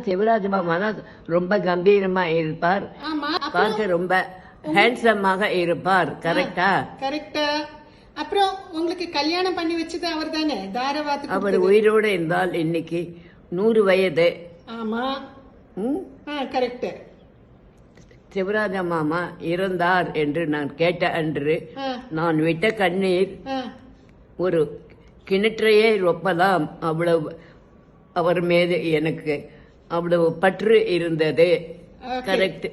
சிவராஜ் மாமா தான் ரொம்ப கம்பீரமா இருப்பார், பார்க்க ரொம்ப ஹேண்ட்ஸமாக இருப்பார். கரெக்டா? கரெக்டா. அப்புறம் உங்களுக்கு கல்யாணம் பண்ணி வச்சது அவர் தானே? தாரவாத்து அவர் உயிரோடு இருந்தால் இன்னைக்கு 100 வயது. ஆமா, கரெக்ட். சிவராஜ மாமா இருந்தார் என்று நான் கேட்ட அன்று நான் விட்ட கண்ணீர் ஒரு கிணற்றையே ரொப்பலாம். அவ்வளவு அவர் மீது எனக்கு அவ்வளவு பற்று இருந்தது. கரெக்ட்.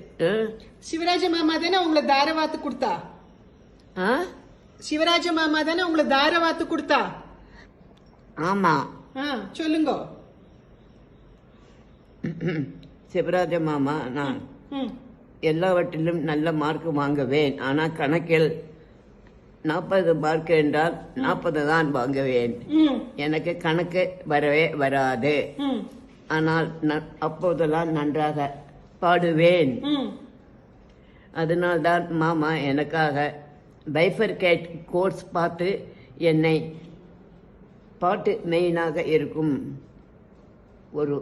சிவராஜ மாமா தானே உங்களை தாரவாத்து கொடுத்தா? சிவராஜ மாமா தானே உங்களை தாரவாத்து கொடுத்தா? ஆமா. சொல்லுங்க. சிவராஜ மாமா நான் எல்லாவற்றிலும் நல்ல மார்க் வாங்குவேன். ஆனா கணக்கில் 40 மார்க் என்றால் 40 தான் வாங்குவேன். எனக்கு கணக்கு வரவே வராது. ஆனால் அப்போதெல்லாம் நன்றாக பாடுவேன். அதனால்தான் மாமா எனக்காக பைஃபர்கேட் கோர்ஸ் பார்த்து என்னை பாட்டு மெயினாக இருக்கும் ஒரு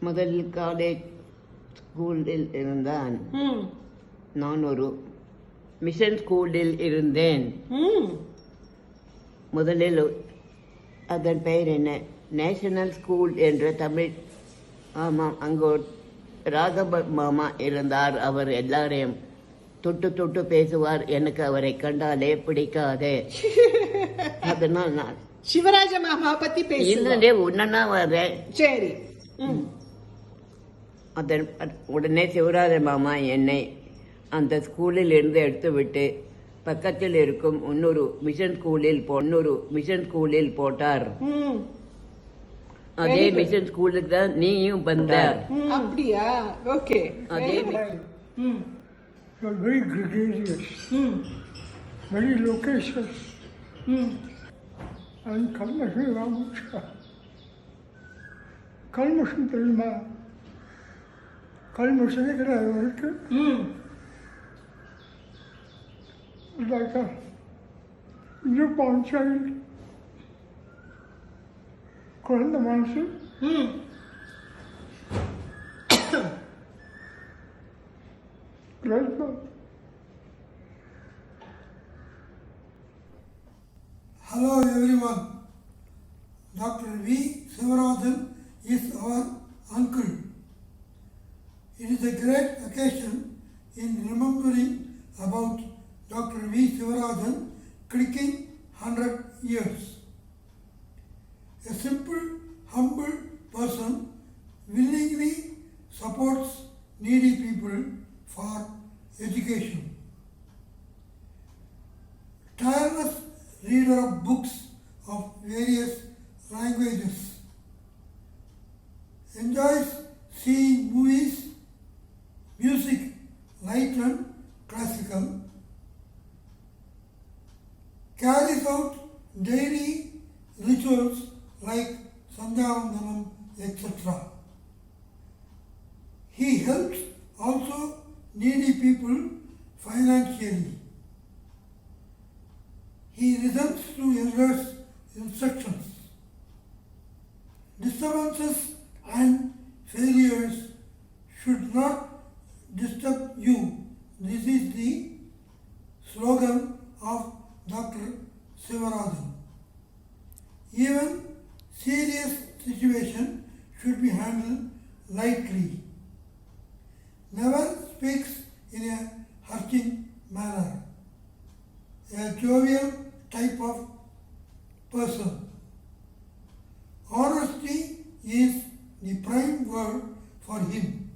முதலில் காலேஜ் ஸ்கூலில் இருந்தான். நான் ஒரு மிஷன் ஸ்கூலில் இருந்தேன். முதலில் அதன் பெயர் என்ன, நேஷனல் ஸ்கூல் என்ற தமிழ். ஆமாம், அங்கு ராகவ மாமா இருந்தார். அவர் எல்லாரையும் தொட்டு தொட்டு பேசுவார். எனக்கு அவரை கண்டாலே பிடிக்காது. அதனால் நான் சிவராஜ மாமா பத்தி பேசுறே உடனே வரேன். சரி. அதன் உடனே சிவராஜ மாமா என்னை அந்த ஸ்கூலில் இருந்து எடுத்து விட்டு பக்கத்தில் இருக்கும் இன்னொரு மிஷன் ஸ்கூலில் போட்டார். அதே மிஷன் ஸ்கூலுக்கு தான் நீயும் வந்த. அப்படியா? ஓகே. அதே very gregarious, very loquacious, and கல்மஷம் தெரியுமா? கல்மஷமே கிடையாது அவருக்கு. like a newborn child. குழந்தை மனசு. Right. Hello everyone. Dr. V. Sivarajan is our uncle. It is a great occasion in remembering about Dr. V. Sivarajan clicking 100 years. A simple, humble person willingly supports needy people for education. Tireless reader of books of various languages. Enjoys seeing movies, music, light and classical. Carries out daily rituals like Sandhyavandanam, etc. He helps also needy people financially. He listens to elders' instructions. Disturbances and failures should not disturb you. This is the slogan of Dr. Sivarajan. Even serious situation should be handled lightly. Never speaks in a hurting manner. A jovial type of person. Honesty is the kind word for him.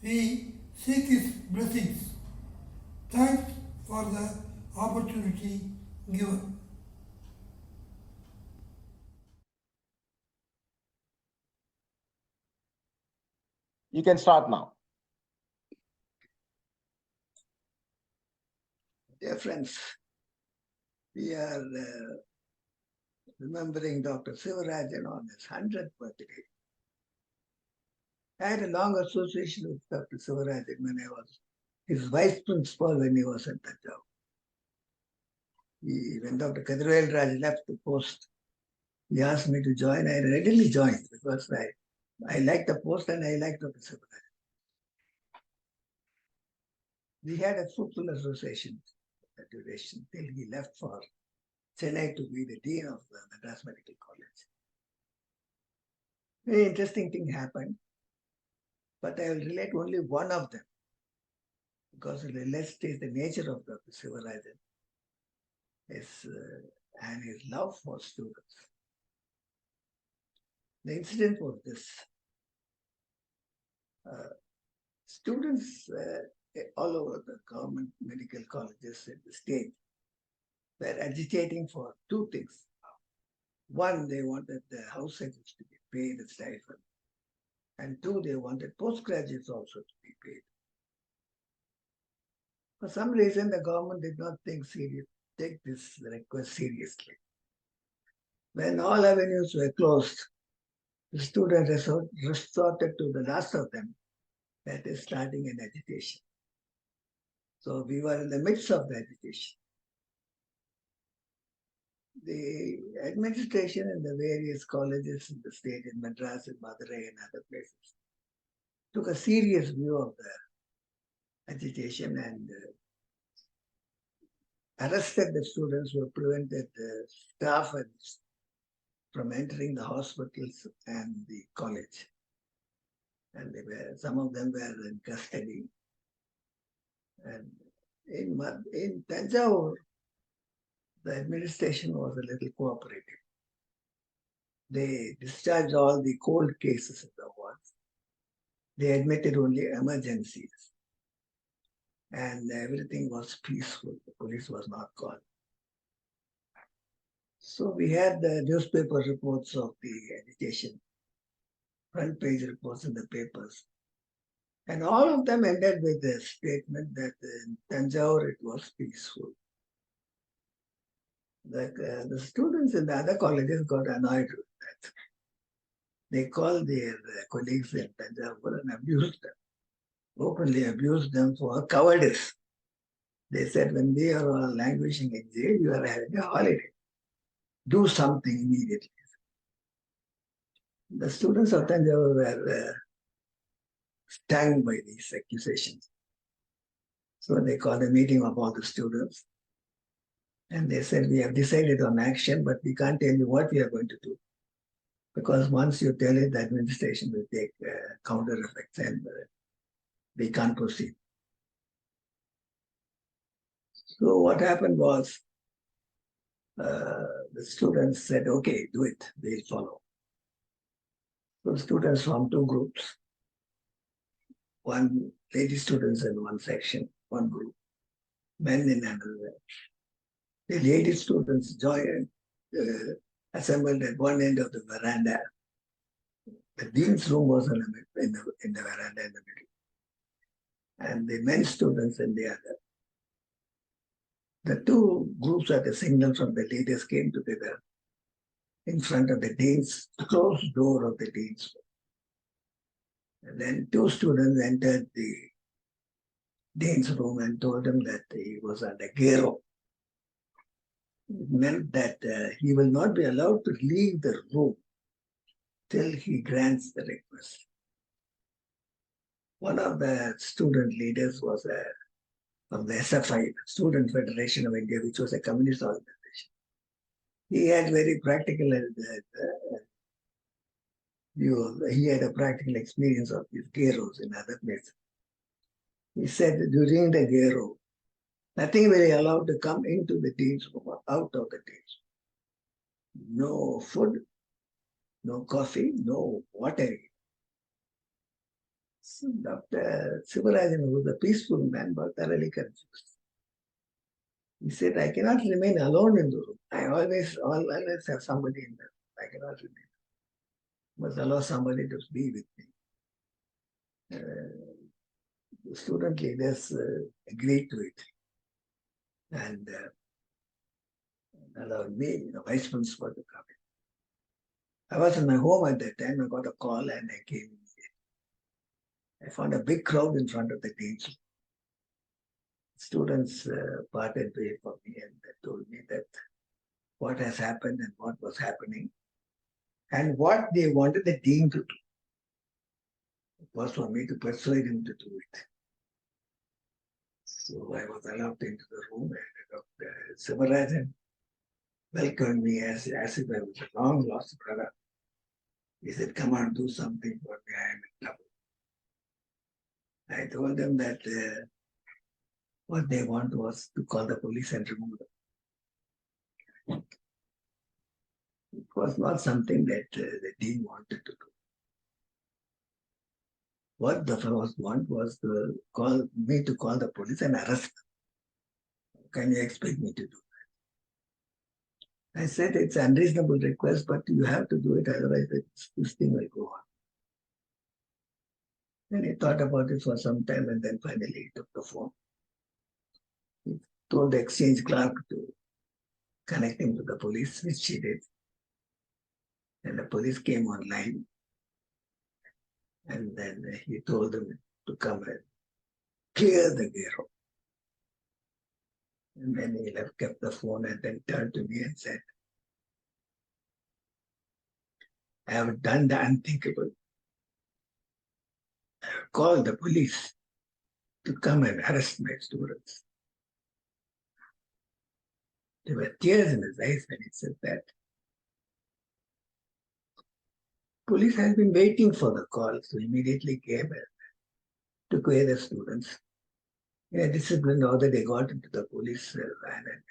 We seek his blessings. Thanks for the opportunity given. You can start now. Dear friends, we are remembering Dr. Sivarajan on his 100th birthday. I had a long association with Dr. Sivarajan when I was his vice principal when he was at Tanjavur. When Dr. Kadirvel Raj left the post, he asked me to join. I readily joined because I liked the post and I liked Dr. Sivarajan. We had a fruitful association at duration till he left for Chennai to be the dean of the Madras Medical College. Very interesting thing happened, but I will relate only one of them because it illustrates the nature of Dr. Sivarajan and his love for students. The incident was this. Students all over the government medical colleges in the state were agitating for two things. One, they wanted the house agents to be paid a stipend. And two, they wanted postgraduates also to be paid. For some reason, the government did not take this request seriously. When all avenues were closed, the students resorted to the last of them, that is starting an agitation. So we were in the midst of the agitation. The administration in the various colleges in the state, in Madras, in Madurai, and other places, took a serious view of the agitation and arrested the students who prevented the staff from entering the hospitals and the college. And some of them were in custody. And in Tanjavur, the administration was a little cooperative. They discharged all the cold cases in the wards. They admitted only emergencies. And everything was peaceful. The police was not called. So we had the newspaper reports of the agitation, front page reports in the papers. And all of them ended with a statement that in Tanjore it was peaceful. The students in the other colleges got annoyed with that. They called their colleagues in Tanjore and abused them, openly abused them for cowardice. They said, when we are all languishing in jail, you are having a holiday. Do something immediately. The students of Tanjore were stung by these accusations. So they called a meeting of all the students. And they said, we have decided on action, but we can't tell you what we are going to do. Because once you tell it, the administration will take counter effects and we can't proceed. So what happened was, the students said, okay, do it, we'll follow. So students formed two groups. One lady students in one section, one group, men in another. The lady students joined, assembled at one end of the veranda. The dean's room was in the veranda in the middle. And the men students in the other. The two groups at the signal from the leaders came together in front of the closed door of the dean's room. And then two students entered the dean's room and told him that he was under gero. It meant that he will not be allowed to leave the room till he grants the request. One of the student leaders was from the SFI, Student Federation of India, which was a communist organization. He had very practical view. He had a practical experience of these geros in other places. He said during the gero, nothing will be allowed to come into the dean's room or out of the dean's room. No food, no coffee, no water. So Dr. Sivarajan, who was a peaceful man, was thoroughly confused. He said, I cannot remain alone in the room. I always have somebody in the room. I cannot remain. Must allow somebody to be with me. The student leaders agreed to it and allowed me, vice principal, to come in. I was in my home at that time. I got a call and I came in. I found a big crowd in front of the dean's. Students parted way for me and they told me that what has happened and what was happening and what they wanted the dean to do. It was for me to persuade him to do it. So I was allowed into the room and Dr. Sivarajan welcomed me as if I was a long lost brother. He said, come on, do something for me, I am in trouble. I told them that what they want was to call the police and remove them. It was not something that the dean wanted to do. What the fellows want was to call the police and arrest them. Can you expect me to do that? I said it's an unreasonable request, but you have to do it, otherwise this thing will go on. Then he thought about it for some time and then finally he took the phone. He told the exchange clerk to connect him to the police, which she did. And the police came online. And then he told them to come and clear the ghetto. And then he kept the phone and then turned to me and said, I have done the unthinkable. I have called the police to come and arrest my students. There were tears in his eyes when he said that. Police had been waiting for the call, so immediately came and took away the students. In a disciplined order, they got into the police van and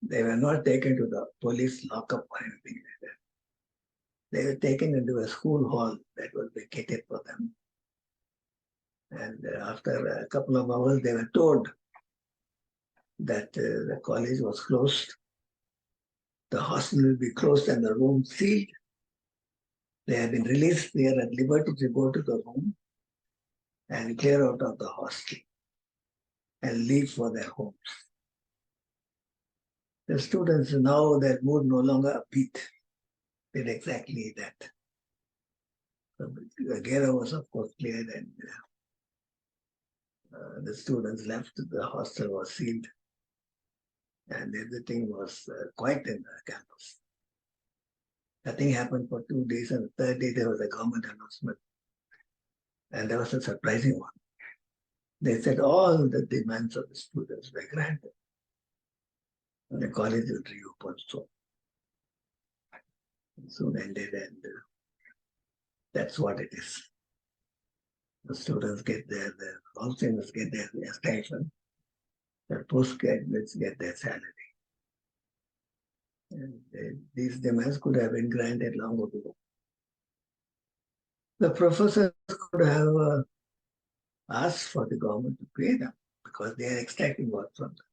they were not taken to the police lockup or anything like that. They were taken into a school hall that was vacated for them. And after a couple of hours, they were told that the college was closed. The hostel will be closed and the room sealed. They have been released. They are at liberty to go to the room and clear out of the hostel and leave for their homes. The students now, their mood no longer upbeat, did exactly that. So the ghetto was of course cleared and the students left, the hostel was sealed and everything was quiet in the campus. Nothing happened for 2 days and the third day there was a government announcement. And there was a surprising one. They said all the demands of the students were granted. And the college will reopen soon ended and that's what it is. The students get the housings get their stipend. The postgraduates get their salary. And these demands could have been granted long ago. The professors could have asked for the government to pay them because they are extracting work from them.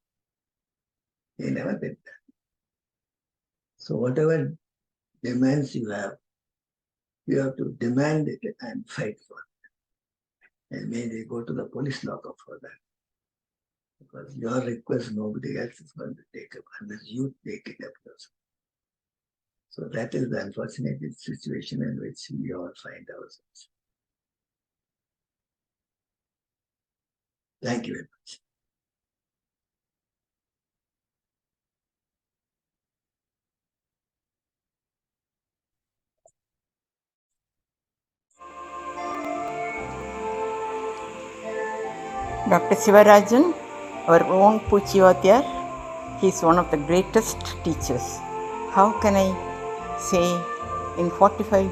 They never did that. So whatever demands you have to demand it and fight for it. And maybe go to the police lockup for that. Because your request nobody else is going to take up unless you take it up yourself. So that is the unfortunate situation in which we all find ourselves. Thank you very much. Dr. Sivarajan, our own Puchivatyar, he is one of the greatest teachers. How can I say in 45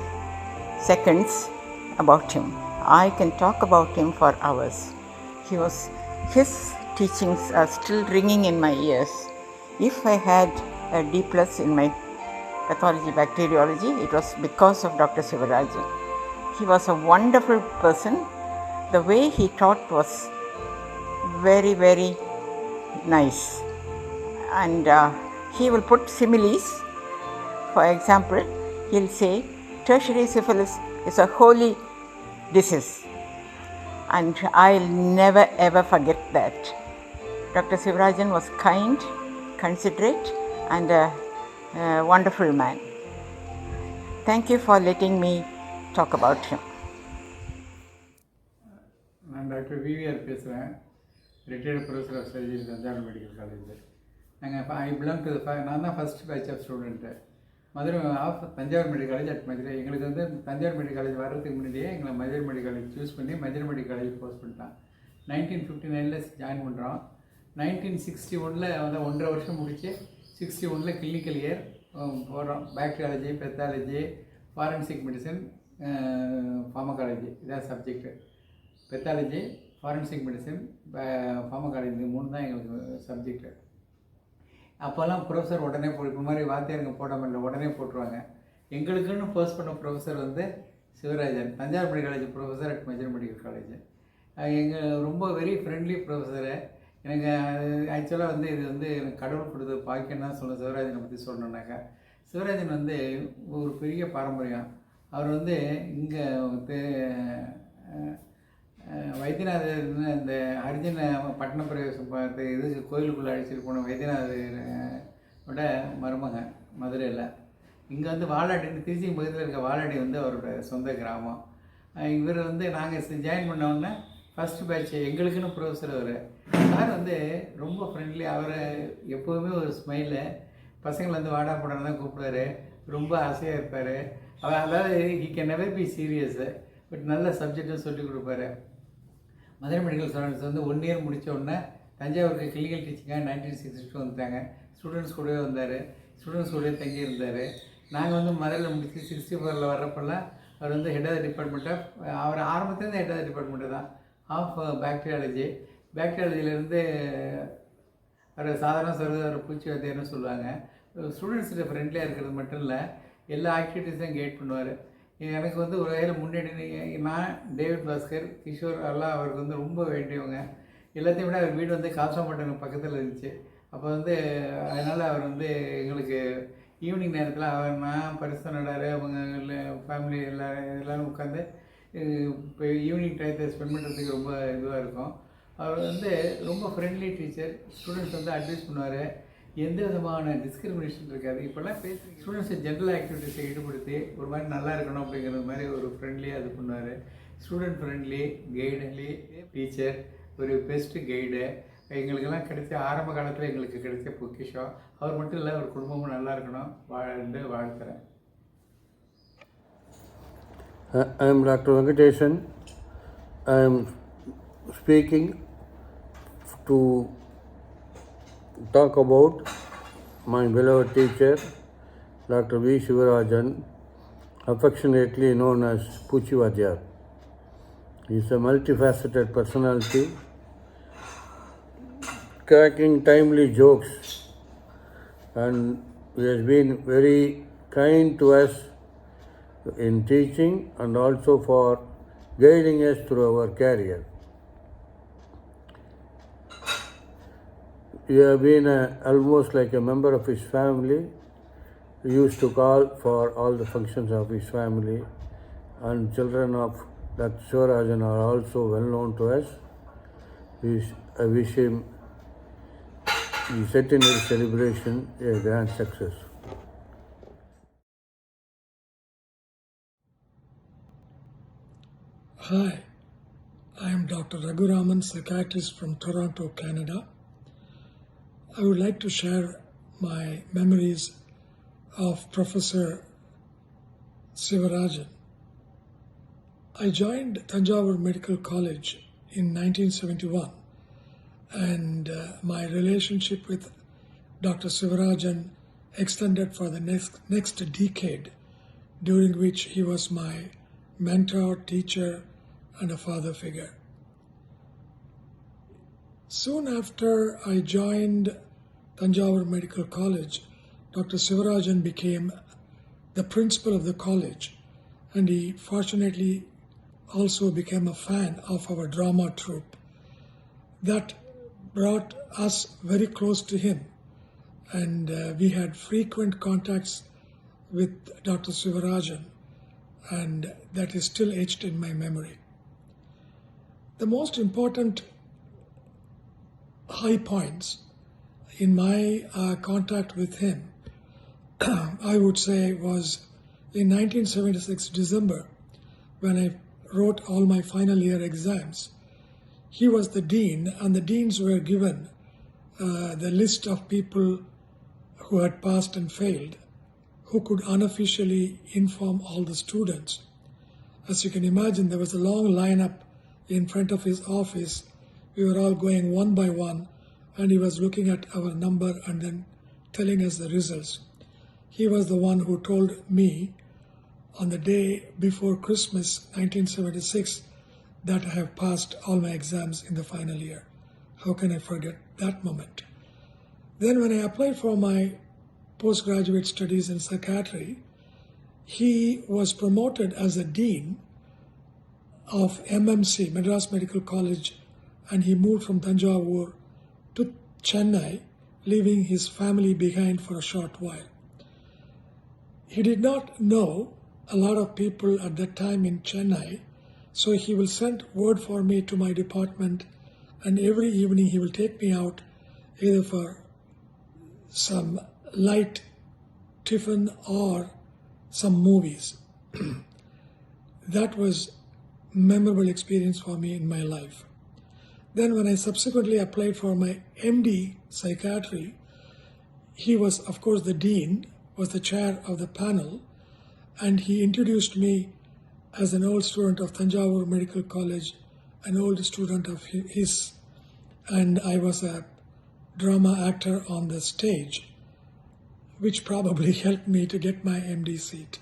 seconds about him? I can talk about him for hours. His teachings are still ringing in my ears. If I had a D+ in my pathology bacteriology, it was because of Dr. Sivarajan. He was a wonderful person. The way he taught was very, very nice. And he will put similes. For example, he'll say tertiary syphilis is a holy disease. And I'll never ever forget that. Dr. Sivarajan was kind, considerate, and a wonderful man. Thank you for letting me talk about him. நான் doctor V V R பேசுகிறேன், retired professor of surgery Thanjavur medical college. I belong to நான் தான் first batch of students Madurai of Thanjavur medical college at Madurai. எங்களுக்கு வந்து Thanjavur medical college வர்றதுக்கு முன்னாடியே எங்களை Madurai medical college choose பண்ணி மதுரை மெடிக்கல் காலேஜ் போஸ்ட் பண்ணிட்டான். 1959 ஜாயின் பண்ணுறோம். 1961 வந்து 1.5 வருஷம் முடிச்சு 61 கிளினிக்கல் இயர் போகிறோம். Bacteriology, pathology, forensic medicine, pharmacology இதான் subject. Pathology, forensic medicine, pharmacology இந்த 3 தான் எங்களுக்கு சப்ஜெக்டு. அப்போல்லாம் ப்ரொஃபஸர் உடனே இப்போ மாதிரி வாத்தியாருங்க போடாமல் இல்லை, உடனே போட்டுருவாங்க. எங்களுக்குன்னு போஸ்ட் பண்ண ப்ரொஃபஸர் வந்து Sivarajan, Thanjavur medical college professor at Madurai medical college. எங்கள் ரொம்ப வெரி ஃப்ரெண்ட்லி ப்ரொஃபஸரு. எனக்கு ஆக்சுவலாக வந்து இது வந்து எனக்கு கடவுள் கொடுத்த பாக்கியம் தான் சொல்லணும். சிவராஜனை பற்றி சொல்லணுன்னாக்கா, சிவராஜன் வந்து ஒரு பெரிய பாரம்பரியம். அவர் வந்து இங்கே வைத்தியநாதர் இந்த அர்ஜுன பட்டண பிரவேசம் பார்த்து இதுக்கு கோயிலுக்குள்ளே அழைச்சிட்டு போன வைத்தியநாதரோட மருமகன் மதுரையில். இங்கே வந்து வாலாடி, திருச்சி பக்கத்தில் இருக்க வாலாடி வந்து அவரோட சொந்த கிராமம். இவர் வந்து நாங்கள் ஜாயின் பண்ணோன்னே ஃபஸ்ட் பேட்ச் எங்களுக்குன்னு ப்ரொஃபஸர் அவர். சார் வந்து ரொம்ப ஃப்ரெண்ட்லி. அவர் எப்போதுமே ஒரு ஸ்மைலு. பசங்களை வந்து வாடா போடான்னு தான் கூப்பிடுவார். ரொம்ப ஆசையாக இருப்பார். அவர் அதாவது he can never be series, but நல்ல சப்ஜெக்டும் சொல்லிக் கொடுப்பாரு. மதுரை மெடிக்கல் காலேஜ் வந்து 1 இயர் முடித்த உடனே தஞ்சாவூருக்கு கிளினிக்கல் டீச்சிங்காக 1962 வந்துட்டாங்க. ஸ்டூடெண்ட்ஸ் கூடவே வந்தார், ஸ்டூடெண்ட்ஸ் கூடவே தங்கியிருந்தார். நாங்கள் வந்து மதுரையில் முடிச்சு 64 வர்றப்பெல்லாம் அவர் வந்து ஹெட் ஆஃப் த டிபார்ட்மெண்ட்டாக, அவர் ஆரம்பத்துலேருந்து ஹெட் ஆஃப் த டிபார்ட்மெண்ட்டு தான் ஆஃப் பாக்டீரியாலஜி. பாக்டீரியாலஜிலேருந்து அவர் சாதாரண சொல்கிறது ஒரு பூச்சி வாத்தியார்னு சொல்லுவாங்க. ஸ்டூடெண்ட்ஸில் ஃப்ரெண்ட்லியாக இருக்கிறது மட்டும் இல்லை, எல்லா ஆக்டிவிட்டீஸும் கைட் பண்ணுவார். எனக்கு வந்து ஒரு வகையில் முன்னாடி நான் டேவிட் பாஸ்கர், கிஷோர் எல்லாம் அவருக்கு வந்து ரொம்ப வேண்டியவங்க. எல்லாத்தையும் விட அவர் வீடு வந்து காசமாட்டங்க பக்கத்தில் இருந்துச்சு. அப்போ வந்து அதனால் அவர் வந்து எங்களுக்கு ஈவினிங் நேரத்தில் அவர் நான் பரிசு நடார், அவங்க ஃபேமிலி எல்லோரும் உட்காந்து இப்போ ஈவினிங் டயத்தை ஸ்பெண்ட் பண்ணுறதுக்கு ரொம்ப இதுவாக இருக்கும். அவர் வந்து ரொம்ப ஃப்ரெண்ட்லி டீச்சர். ஸ்டூடெண்ட்ஸ் வந்து அட்வைஸ் பண்ணுவார். எந்த விதமான டிஸ்கிரிமினேஷன் இருக்காது. இப்போல்லாம் ஸ்டூடெண்ட்ஸை ஜென்ரல் ஆக்டிவிட்டீஸை ஈடுபடுத்தி ஒரு மாதிரி நல்லா இருக்கணும் அப்படிங்கிறது மாதிரி ஒரு ஃப்ரெண்ட்லியாக இது பண்ணுவார். ஸ்டூடெண்ட் ஃப்ரெண்ட்லி, கைடன்லி டீச்சர், ஒரு பெஸ்ட்டு கைடு. எங்களுக்கெல்லாம் கிடைச்ச ஆரம்ப காலத்தில் எங்களுக்கு கிடைச்ச பொக்கிஷம். அவர் மட்டும் இல்லை, ஒரு குடும்பமும் நல்லா இருக்கணும் வாழ்த்துறேன். I am Dr. Venkateshan. I am speaking to talk about my beloved teacher, Dr. V. Sivarajan, affectionately known as Puchi Vadyar. He is a multifaceted personality, cracking timely jokes, and he has been very kind to us in teaching and also for guiding us through our career. You have been almost like a member of his family. He used to call for all the functions of his family, and children of Dr. Sivarajan are also well known to us. I wish him the Centenary celebration a grand success. Hi, I am Dr. Raghuraman, psychiatrist from Toronto, Canada. I would like to share my memories of Professor Sivarajan. I joined Thanjavur Medical College in 1971, and my relationship with Dr. Sivarajan extended for the next decade, during which he was my mentor, teacher, and a father figure. Soon after I joined Thanjavur Medical College, Dr. Sivarajan became the principal of the college, and he fortunately also became a fan of our drama troupe. That brought us very close to him, and we had frequent contacts with Dr. Sivarajan, and that is still etched in my memory. The most important high points in my contact with him, I would say, was in 1976 December, when I wrote all my final year exams. He was the dean, and the deans were given the list of people who had passed and failed, who could unofficially inform all the students. As you can imagine, there was a long lineup in front of his office. We were all going one by one, and he was looking at our number and then telling us the results. He was the one who told me on the day before Christmas 1976 that I have passed all my exams in the final year. How can I forget that moment? Then when I applied for my postgraduate studies in psychiatry, he was promoted as a dean of MMC, Madras Medical College, and he moved from Tanjavur to Chennai, leaving his family behind for a short while. He did not know a lot of people at that time in Chennai, so he will send word for me to my department, and every evening he will take me out either for some light tiffin or some movies. That was a memorable experience for me in my life. Then when I subsequently applied for my MD psychiatry, he was, of course, the dean, was the chair of the panel, and he introduced me as an old student of Tanjavur Medical College, an old student of his, and I was a drama actor on the stage, which probably helped me to get my MD seat.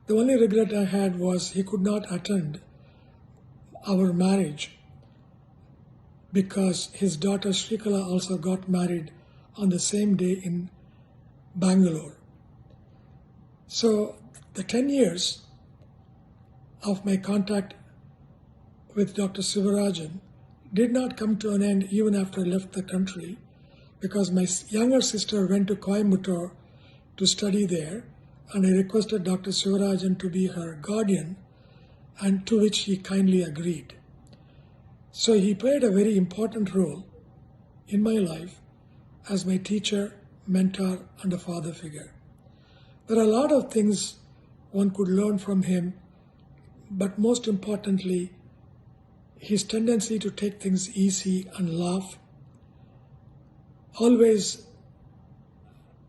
The only regret I had was he could not attend our marriage because his daughter Shrikala also got married on the same day in Bangalore. So the 10 years of my contact with Dr. Sivarajan did not come to an end even after I left the country, because my younger sister went to Coimbatore to study there, and I requested Dr. Sivarajan to be her guardian, and to which he kindly agreed. So he played a very important role in my life as my teacher, mentor, and a father figure. There are a lot of things one could learn from him, but most importantly, his tendency to take things easy and laugh, always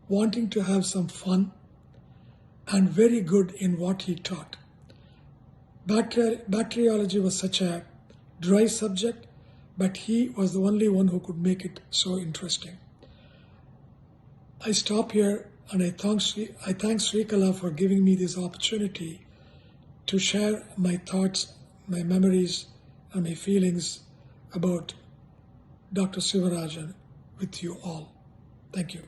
wanting to have some fun, and very good in what he taught. Bacteriology was such a dry subject, but he was the only one who could make it so interesting. I stop here, and I thank Shrikala for giving me this opportunity to share my thoughts, my memories, and my feelings about Dr. Sivarajan with you all. Thank you.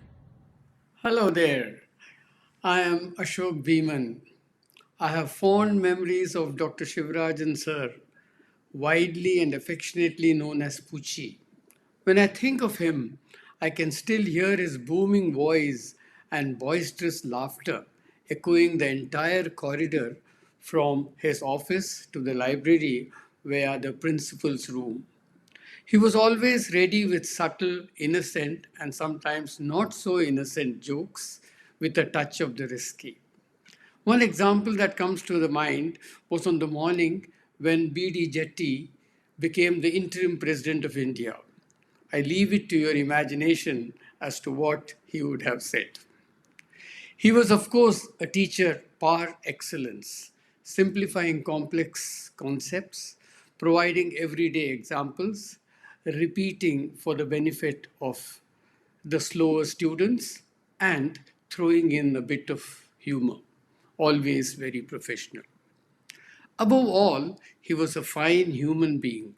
Hello there. I am Ashok Bhiman. I have fond memories of Dr. Sivarajan sir, widely and affectionately known as Pucci. When I think of him, I can still hear his booming voice and boisterous laughter echoing the entire corridor from his office to the library via the principal's room. He was always ready with subtle, innocent, and sometimes not so innocent jokes with a touch of the risky. One example that comes to the mind was on the morning when B.D. Jetty became the interim president of India. I leave it to your imagination as to what he would have said. He was, of course, a teacher par excellence, simplifying complex concepts, providing everyday examples, repeating for the benefit of the slower students, and throwing in a bit of humor, always very professional. Above all, he was a fine human being,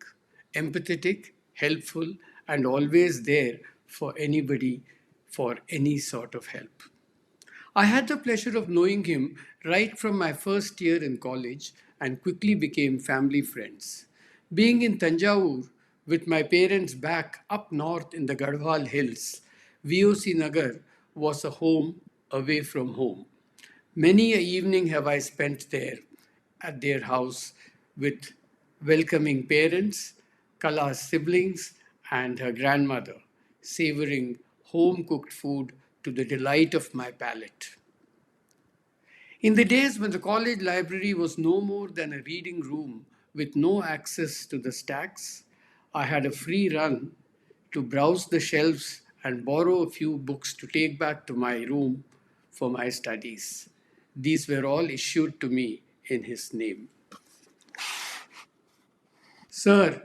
empathetic, helpful, and always there for anybody for any sort of help. I had the pleasure of knowing him right from my first year in college and quickly became family friends. Being in Tanjavur with my parents back up north in the Garhwal Hills, VOC Nagar was a home away from home. Many a evening have I spent there at their house with welcoming parents, Kala's siblings, and her grandmother, savoring home cooked food to the delight of my palate. In the days when the college library was no more than a reading room with no access to the stacks, I had a free run to browse the shelves and borrow a few books to take back to my room for my studies. These were all issued to me in his name. Sir,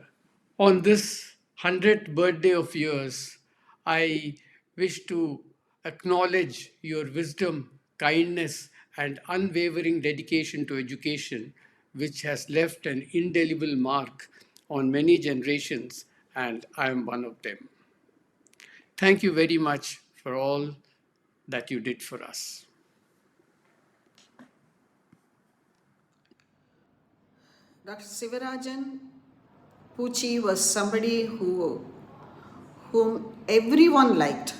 on this 100th birthday of yours, I wish to acknowledge your wisdom, kindness, and unwavering dedication to education, which has left an indelible mark on many generations, and I am one of them. Thank you very much for all that you did for us. Dr. Sivarajan Pucci was somebody whom everyone liked.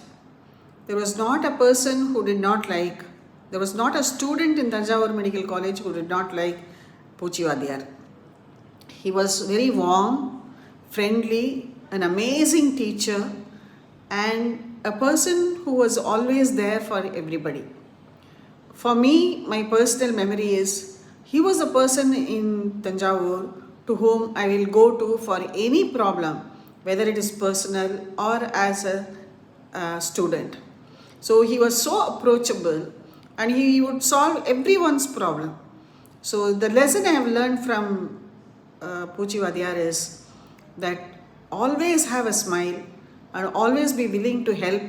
There was not a person who did not like, there was not a student in Tanjavur Medical College who did not like Pucci Vadiyar. He was very warm, friendly, an amazing teacher, and a person who was always there for everybody. For me, my personal memory is he was a person in Tanjavur to whom I will go to for any problem, whether it is personal or as a student. So he was so approachable and he would solve everyone's problem. So the lesson I have learned from Pucci Vadiyar is that always have a smile and always be willing to help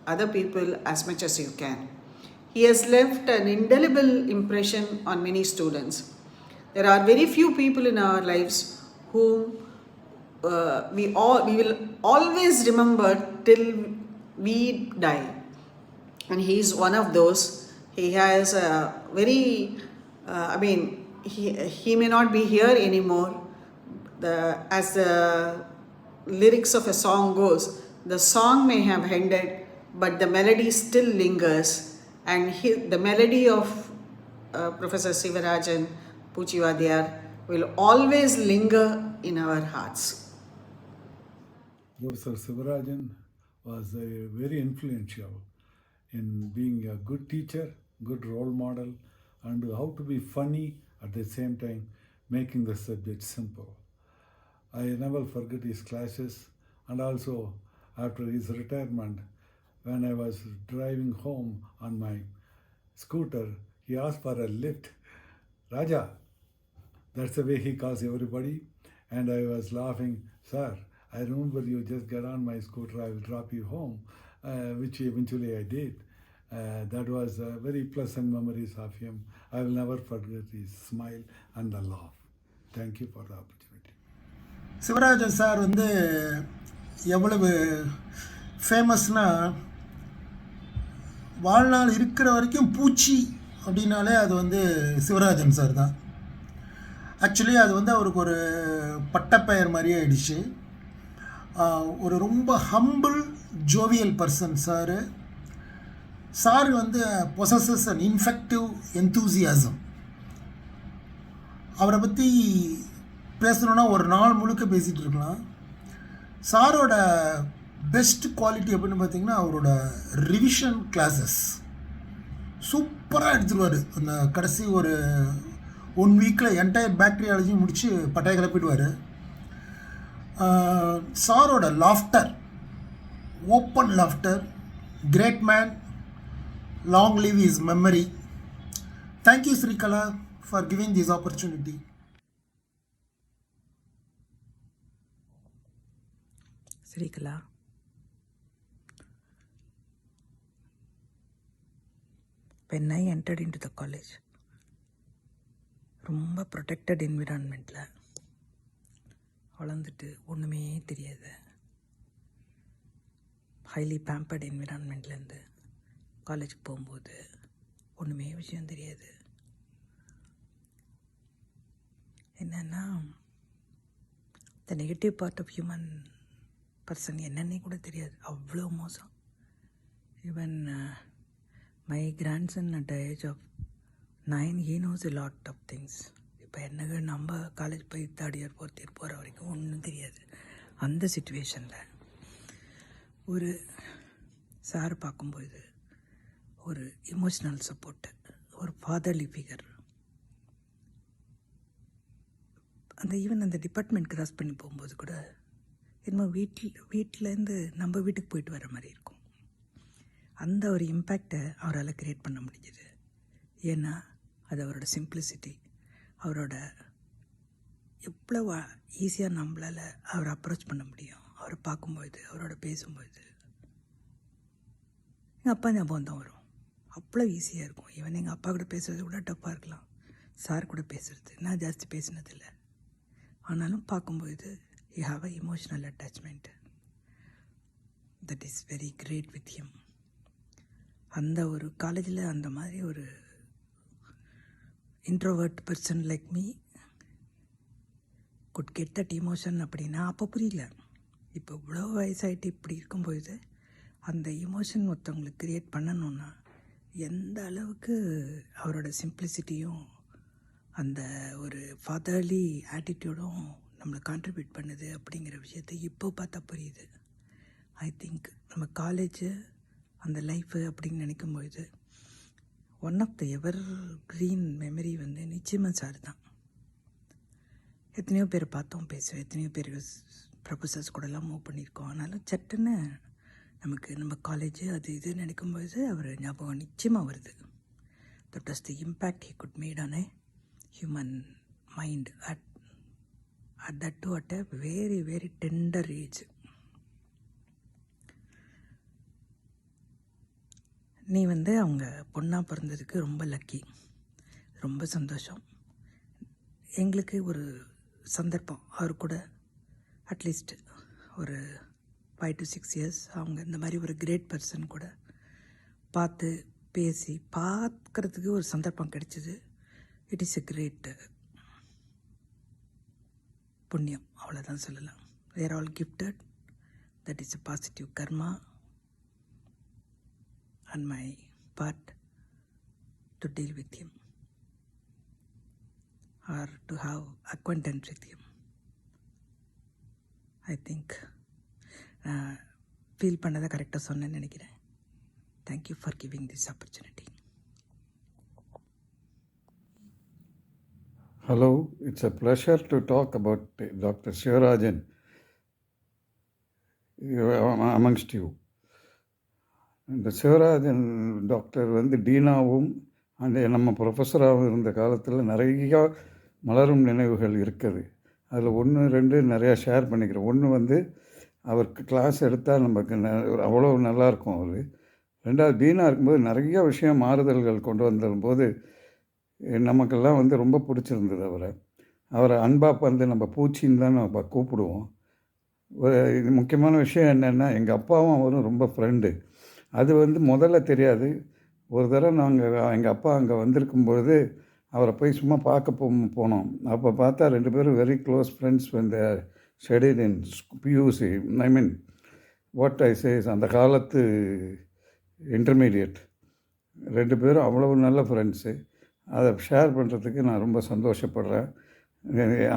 other people as much as you can. He has left an indelible impression on many students. There are very few people in our lives whom we will always remember till we die. And he is one of those. He has a very, he may not be here anymore. As the lyrics of a song goes, the song may have ended, but the melody still lingers. And the melody of Professor Sivarajan Pucci Vadiyar will always linger in our hearts. Professor Sivarajan was very influential in being a good teacher, good role model, and how to be funny at the same time, making the subject simple. I never forget his classes, and also after his retirement, when I was driving home on my scooter, he asked for a lift. Raja, that's the way he calls everybody. And I was laughing, sir, I remember you just get on my scooter, I will drop you home, which eventually I did. That was very pleasant memories of him. I will never forget his smile and the laugh. Thank you for the opportunity. Sivarajan sir வந்து எவ்வளவு ஃபேமஸ்னா, வாழ்நாள் இருக்கிற வரைக்கும் பூச்சி அப்படின்னாலே அது வந்து Sivarajan sir தான். ஆக்சுவலி அது வந்து அவருக்கு ஒரு பட்டப்பெயர் மாதிரியே ஆயிடுச்சு. ஒரு ரொம்ப humble jovial person sir. Sir வந்து பொசஸஸ் அன் இன்ஃபெக்டிவ் என்தூசியாசம். அவரை பற்றி பேசணுன்னா ஒரு நாள் முழுக்க பேசிகிட்டு இருக்கலாம். சாரோட பெஸ்ட் குவாலிட்டி எப்படின்னு பார்த்தீங்கன்னா, அவரோட ரிவிஷன் கிளாஸஸ் சூப்பராக எடுத்துருவார். அந்த கடைசி ஒரு 1 வீக்கில் என்டையர் பேக்டீரியாலஜியும் முடித்து பட்டையை கிளப்பிடுவார். சாரோட laughter, open laughter, great man, long live his memory. Thank you, Sri Kala, for giving this opportunity. Sri Kala, when I entered into the college, ரொம்ப ப்ரொடெக்டட் என்விரான்மெண்ட்டில் வளர்ந்துட்டு ஒன்றுமே தெரியாது. ஹைலி பேம்பர்ட் என்விரான்மெண்ட்லேருந்து காலேஜுக்கு போகும்போது ஒன்றுமே விஷயம் தெரியாது. என்னென்னா the negative part of human person என்னன்னே கூட தெரியாது, அவ்வளோ மோசம். Even my grandson at the age of 9 he knows a lot of things. இப்போ என்னங்க நம்ம காலேஜ் போய் தேர்ட் இயர் ஃபோர்த் இயர் போகிற வரைக்கும் ஒன்றும் தெரியாது. அந்த சுச்சுவேஷனில் ஒரு சார் பார்க்கும்போது ஒரு இமோஷ்னல் சப்போர்ட்டு, ஒரு ஃபாதர்லி ஃபிகர், அந்த ஈவன் அந்த டிபார்ட்மெண்ட் கிராஸ் பண்ணி போகும்போது கூட என்னமோ வீட்டிலேருந்து நம்ம வீட்டுக்கு போயிட்டு வர மாதிரி இருக்கும். அந்த ஒரு இம்பேக்டை அவரால் க்ரியேட் பண்ண முடிஞ்சுது. ஏன்னா அது அவரோட சிம்பிளிசிட்டி, அவரோட எவ்வளோ ஈஸியாக நம்மளால் அவரை அப்ரோச் பண்ண முடியும். அவரை பார்க்கும்போது, அவரோட பேசும்போது எங்கள் அப்பா ஞாபகம் தான் வரும். அவ்வளோ ஈஸியாக இருக்கும். ஈவன் எங்கள் அப்பா கூட பேசுகிறது கூட டஃப்பாக இருக்கலாம், சார் கூட பேசுகிறது நான் ஜாஸ்தி பேசினதில்லை. ஆனாலும் பார்க்கும்போது you have a emotional attachment. That is very great with him. அந்த ஒரு காலேஜில் அந்த மாதிரி ஒரு introvert person like me could get that emotion அப்படின்னா அப்போ புரியல. இப்போ இவ்வளோ வயசாகிட்டு இப்படி இருக்கும்போது அந்த இமோஷன் ஒருத்தவங்களுக்கு க்ரியேட் பண்ணணுன்னா எந்த அளவுக்கு அவரோட சிம்பிளிசிட்டியும் அந்த ஒரு ஃபாதர்லி ஆட்டிடியூடும் நம்மளை கான்ட்ரிபியூட் பண்ணுது அப்படிங்கிற விஷயத்தை இப்போ பார்த்தா புரியுது. ஐ திங்க் நம்ம காலேஜு அந்த லைஃபு அப்படின்னு நினைக்கும்போது one of the evergreen memory வந்து நிச்சயமாக சார் தான். எத்தனையோ பேர் பார்த்தோம், பேசுவோம், எத்தனையோ பேர் ப்ரொஃபஸர்ஸ் கூடலாம் மூவ் பண்ணியிருக்கோம். ஆனாலும் சட்டுன்னு நமக்கு நம்ம காலேஜு அது இது நினைக்கும்போது அவர் ஞாபகம் நிச்சயமாக வருது. That was the impact he could made on a human mind at that to at a very very tender age. நீ வந்து அவங்க பொண்ணாக பிறந்ததுக்கு ரொம்ப லக்கி, ரொம்ப சந்தோஷம். எங்களுக்கு ஒரு சந்தர்ப்பம் அவர் கூட அட்லீஸ்ட் ஒரு 5 to 6 years அவங்க இந்த மாதிரி ஒரு கிரேட் பர்சன் கூட பார்த்து பேசி பார்க்கறதுக்கு ஒரு சந்தர்ப்பம் கிடைச்சிது. இட் இஸ் எ கிரேட் புண்ணியம், அவ்வளோதான் சொல்லலாம். we are all gifted. That is a positive karma on my part to deal with him or to have acquaintance with him. I think feel பண்ணதை கரெக்டாக சொன்னேன்னு நினைக்கிறேன். Thank you for giving this opportunity. Hello, it's a pleasure to talk about Dr. Sivarajan amongst you. இந்த Sivarajan doctor வந்து டீனாவும் அந்த நம்ம ப்ரொஃபஸராகவும் இருந்த காலத்தில் நிறையா மலரும் நினைவுகள் இருக்குது. அதில் 1-2 நிறையா ஷேர் பண்ணிக்கிறேன். ஒன்று வந்து அவருக்கு கிளாஸ் எடுத்தால் நமக்கு அவ்வளோ நல்லாயிருக்கும் அவர். 2வது டீனாக இருக்கும்போது நிறைய விஷயம் மாறுதல்கள் கொண்டு வந்தபோது நமக்கெல்லாம் வந்து ரொம்ப பிடிச்சிருந்தது அவரை அன்பாக வந்து நம்ம பூச்சின்னு தான் நம்ம கூப்பிடுவோம். இது முக்கியமான விஷயம் என்னென்னா எங்கள் அப்பாவும் அவரும் ரொம்ப ஃப்ரெண்டு. அது வந்து முதல்ல தெரியாது. ஒரு தடவை நாங்கள் எங்கள் அப்பா அங்கே வந்திருக்கும்பொழுது அவரை போய் சும்மா பார்க்க போனோம். அப்போ பார்த்தா 2 பேரும் வெரி க்ளோஸ் ஃப்ரெண்ட்ஸ் வந்து studied in PUC. I mean what I says அந்த காலத்து இன்டர்மீடியட். 2 பேரும் அவ்வளவு நல்ல ஃப்ரெண்ட்ஸு. அதை ஷேர் பண்ணுறதுக்கு நான் ரொம்ப சந்தோஷப்படுறேன்.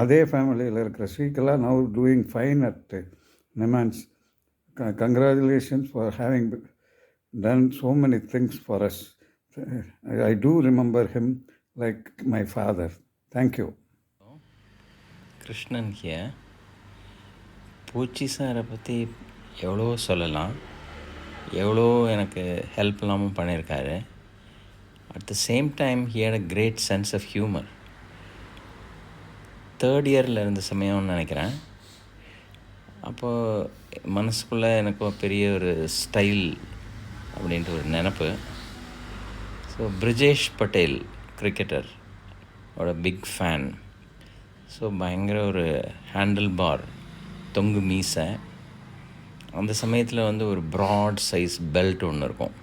அதே ஃபேமிலியில் இருக்கிற Srikala now doing fine at NIMHANS. Congratulations for having done so many things for us. I do remember him like my father. Thank you. Krishnan here. பூச்சி சாரை பற்றி எவ்வளோ சொல்லலாம், எவ்வளோ எனக்கு ஹெல்ப் இல்லாமல் பண்ணியிருக்காரு. At the same time he had a great sense of humour. 3rd இயரில் இருந்த சமயம்னு நினைக்கிறேன். அப்போது மனசுக்குள்ளே எனக்கு பெரிய ஒரு ஸ்டைல் அப்படின்ட்டு ஒரு நினப்பு. ஸோ பிரிஜேஷ் பட்டேல் கிரிக்கெட்டர் ஓட பிக் ஃபேன். ஸோ பயங்கர ஒரு ஹேண்டில் பார், தொங்கு மீசை. அந்த சமயத்தில் வந்து ஒரு ப்ராட் சைஸ் பெல்ட் ஒன்று இருக்கும்.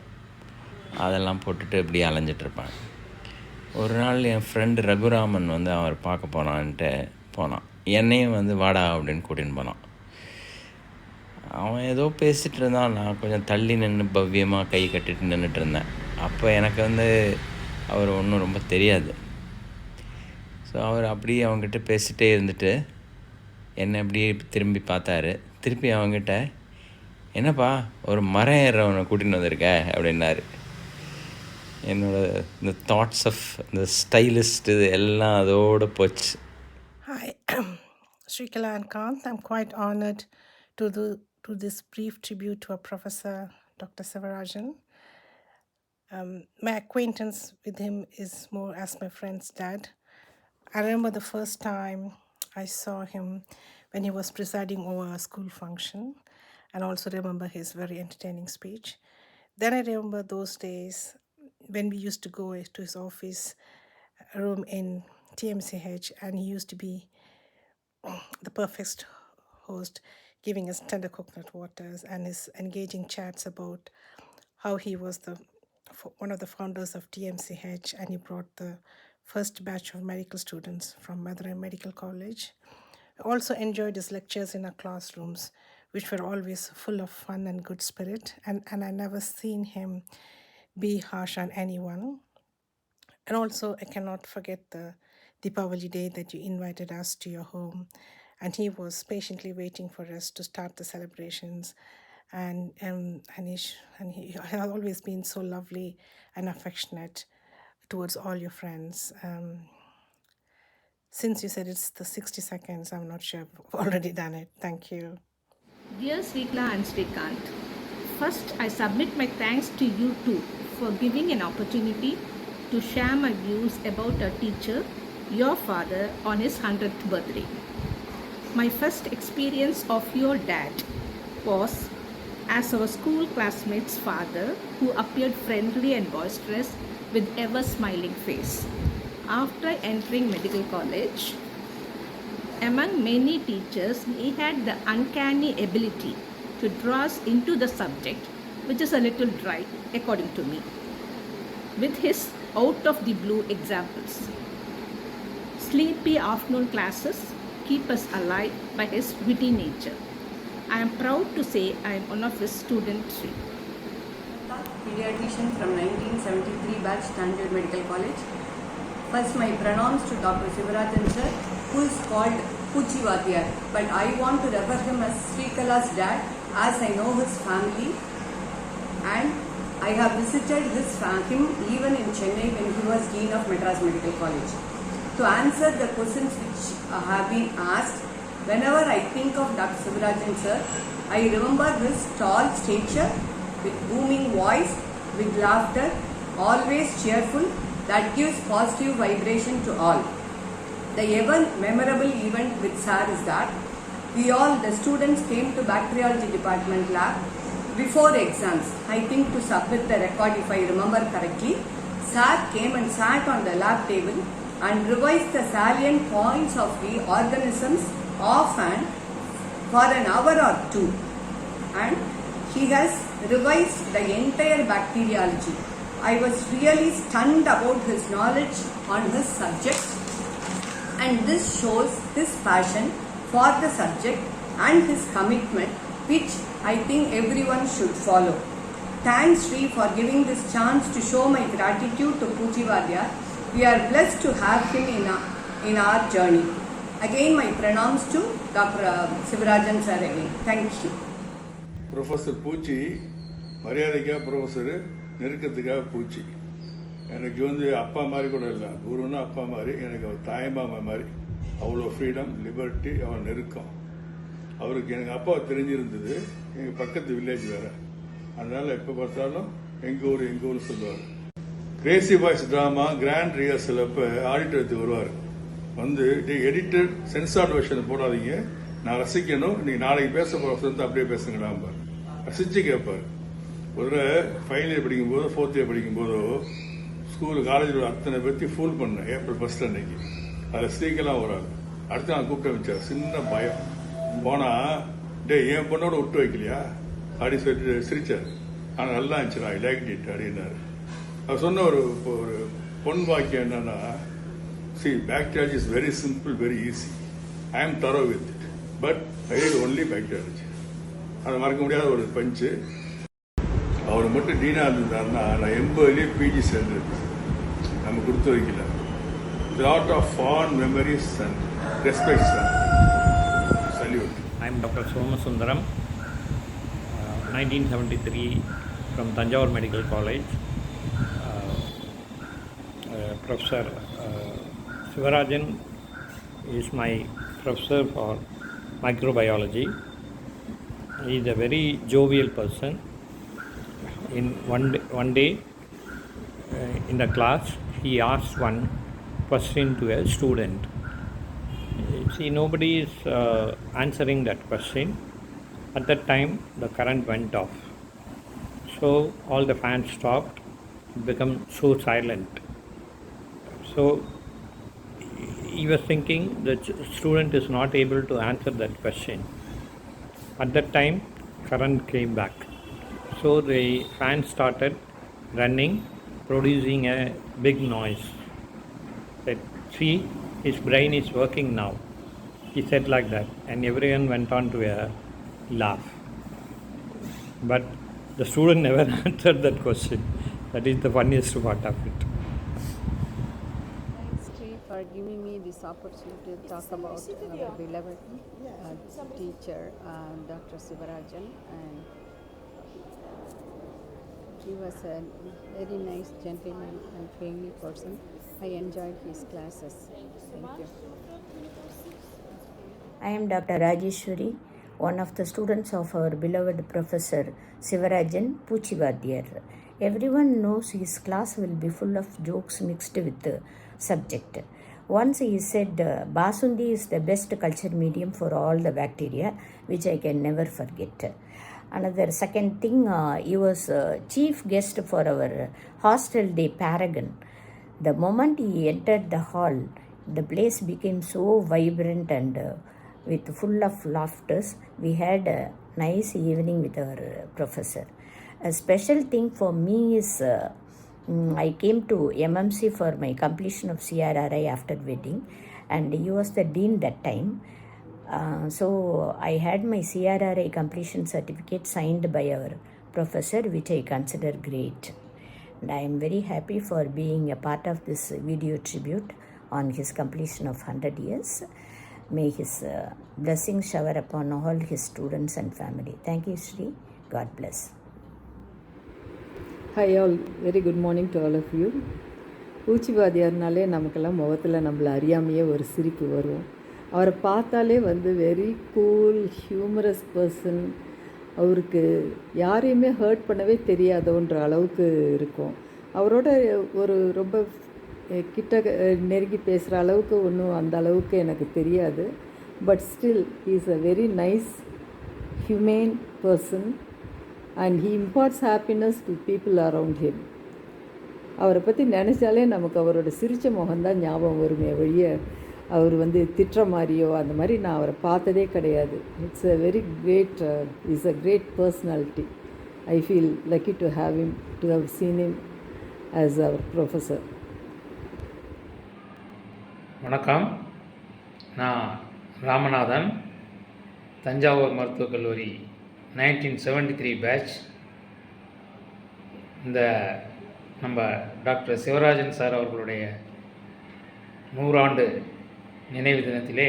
அதெல்லாம் போட்டுட்டு இப்படி அலைஞ்சிட்ருப்பேன். ஒரு நாள் என் ஃப்ரெண்டு ரகுராமன் வந்து அவர் பார்க்க போனான்ட்டு போனான். என்னையும் வந்து வாடா அப்படின்னு கூட்டின்னு போனான். அவன் ஏதோ பேசிகிட்டு இருந்தான். நான் கொஞ்சம் தள்ளி நின்று பவ்யமாக கை கட்டிட்டு நின்றுட்டு இருந்தேன். அப்போ எனக்கு வந்து அவர் ஒன்றும் ரொம்ப தெரியாது. ஸோ அவர் அப்படியே அவங்ககிட்ட பேசிகிட்டே இருந்துட்டு என்னை அப்படியே திரும்பி பார்த்தாரு. திருப்பி அவங்ககிட்ட, என்னப்பா ஒரு மரம் ஏறவனை கூட்டின்னு வந்திருக்க அப்படின்னாரு. என்னோட இந்த தாட்ஸ் ஆஃப் இந்த ஸ்டைலிஸ்ட் இது எல்லாம் அதோடு போச்சு. Hi, Srikala and Kant. I'm quite honored to this brief tribute to our professor, Dr. Sivarajan. My acquaintance with him is more as my friend's dad. I remember the first time I saw him when he was presiding over a school function, and also remember his very entertaining speech. Then I remember those days when we used to go to his office room in TMCH, and he used to be the perfect host, giving us tender coconut waters and his engaging chats about how he was one of the founders of TMCH, and he brought the first batch of medical students from Madurai Medical College. I also enjoyed his lectures in our classrooms, which were always full of fun and good spirit, and I never seen him be harsh on anyone. And also, I cannot forget the Deepavali day that you invited us to your home, and he was patiently waiting for us to start the celebrations. And he has always been so lovely and affectionate towards all your friends. Since you said it's the 60 seconds, I'm not sure I've already done it. Thank you. Dear Srikala and Srikant, first I submit my thanks to you too for giving an opportunity to share my views about our teacher, your father, on his 100th birthday. My first experience of your dad was as our school classmate's father, who appeared friendly and boisterous with ever smiling face. After entering medical college, among many teachers, he had the uncanny ability to draw us into the subject, which is a little dry according to me, with his out of the blue examples. Sleepy afternoon classes keep us alive by his witty nature. I am proud to say I am one of his students. Pediatrician from 1973 batch, Standard Medical College. First, my pronouns to Dr. Sivarajan sir, who is called Puchi Vadiyar, but I want to refer him as Srikala's dad, as I know his family, and I have visited him even in Chennai when he was Dean of Madras Medical College. To answer the questions which have been asked, whenever I think of Dr. Sivarajan sir, I remember his tall stature, with booming voice, with laughter, always cheerful, that gives positive vibration to all. The ever memorable event with sir is that we all, the students, came to bacteriology department lab before exams, I think to submit the record if I remember correctly. Sir came and sat on the lab table and revised the salient points of the organisms off and for an hour or two, and he has revised the entire bacteriology. I was really stunned about his knowledge on his subject, and this shows his passion for the subject and his commitment, which I think everyone should follow. Thanks Sri for giving this chance to show my gratitude to Puchi Vadiyar. We are blessed to have him in our journey. Again, my pronouns to Dr. Sivarajan sir again. Thank you. Professor Puchi, மரியாதைக்காக professor, நெருக்கத்துக்காக பூச்சி. எனக்கு வந்து அப்பா மாதிரி கூட இல்லை, குருன்னா அப்பா மாதிரி, எனக்கு அவர் தாய்மாமா மாதிரி. அவ்வளோ ஃப்ரீடம், லிபர்ட்டி, அவன் நெருக்கம். அவருக்கு எனக்கு அப்பா தெரிஞ்சிருந்தது, எங்கள் பக்கத்து வில்லேஜ் வேறு, அதனால் எப்போ பார்த்தாலும் எங்கள் ஊர் சொல்லுவார். Crazy boys drama grand rehearsal அப்போ ஆடிட்டோரியத்துக்கு வருவார். வந்து எடிட்டர் சென்சார்ட் வெர்ஷன் போடாதீங்க, நான் ரசிக்கணும், நீங்கள் நாளைக்கு பேச போகிற வசனத்தை அப்படியே பேசுங்களாம்பார். ரசித்து கேட்பார். ஒரு ஃபைனல் இயர் படிக்கும்போதோ 4th இயர் படிக்கும்போதோ ஸ்கூலு காலேஜில் அத்தனை பற்றி ஃபுல் பண்ணேன் ஏப்ரல் 1 அன்னைக்கு. அதில் ஸ்ரீக்கெல்லாம் வராது. அடுத்து நான் கூப்பிட்டு வச்சார். சின்ன பயம். போனால் என் பொண்ணோட விட்டு வைக்கலையா அப்படி சொல்லிட்டு சிரிச்சார். ஆனால் நல்லா இருந்துச்சு, ஐ லைக் இட் அப்படின்னாரு. அவர் சொன்ன ஒரு பொன் வாக்கியம் என்னன்னா, see, bacteriology is very simple, very easy. I am thorough with it, but I read only bacteriology. அதை மறக்க முடியாத ஒரு பஞ்சு. அவர் மட்டும் டீனா இருந்தாருன்னா நான் 80 பிஜி சேர்ந்துருக்கேன். நம்ம கொடுத்து வைக்கல. Lot of fond memories and respect, sir. Salute. I am Dr. Somasundaram, 1973 from Tanjavur Medical College. Professor Sivarajan is my professor for microbiology. He is a very jovial person. In one day in the class, he asked one question to a student. See, nobody is answering that question. At that time, the current went off. So all the fans stopped, become so silent. So he was thinking the student is not able to answer that question. At that time, current came back. So the fans started running, producing a big noise. Said, see, his brain is working now. He said like that, and everyone went on to a laugh. But the student never answered that question. That is the funniest part of it. Thanks, Tree, for giving me this opportunity to talk about our beloved teacher, Dr. Sivarajan. And he was a very nice gentleman and friendly person. I enjoyed his classes. Thank you. I am Dr. Rajeshwari, one of the students of our beloved Professor Sivarajan Puchivadhyar. Everyone knows his class will be full of jokes mixed with the subject. Once he said, Basundi is the best culture medium for all the bacteria, which I can never forget. Another second thing, he was chief guest for our hostel day paragon. The moment he entered the hall, the place became so vibrant and with full of laughter. We had a nice evening with our professor. A special thing for me is I came to MMC for my completion of CRRI after wedding, and he was the dean that time. So I had my CRRI completion certificate signed by our professor, which I consider great. And I am very happy for being a part of this video tribute on his completion of 100 years. May his blessings shower upon all his students and family. Thank you, Shri. God bless. Hi all, very good morning to all of you. பூச்சிவாதியார்னாலே நமக்கெல்லாம் முகத்தில் நம்மளை அறியாமையே ஒரு சிரிப்பு வரும். அவரை பார்த்தாலே very cool humorous person. அவருக்கு யாரையுமே ஹர்ட் பண்ணவே தெரியாதோன்ற அளவுக்கு இருக்கும். அவரோட ஒரு ரொம்ப கிட்ட நெருங்கி பேசுகிற அளவுக்கு ஒன்றும் அந்த அளவுக்கு எனக்கு தெரியாது. But still he is a very nice humane person and he imparts happiness to people around him. அவரை பற்றி நினச்சாலே நமக்கு அவரோட சிரித்த முகம்தான் ஞாபகம் வருமே ஒழிய அவர் திட்டுற மாதிரியோ அந்த மாதிரி நான் அவரை பார்த்ததே கிடையாது. It's a very great is a great personality. I feel lucky to have him, to have seen him as அவர் ப்ரொஃபஸர். வணக்கம், நான் ராமநாதன், தஞ்சாவூர் மருத்துவக் கல்லூரி 1973 பேட்ச். இந்த நம்ம டாக்டர் சிவராஜன் சார் அவர்களுடைய 100 ஆண்டு நினைவு தினத்திலே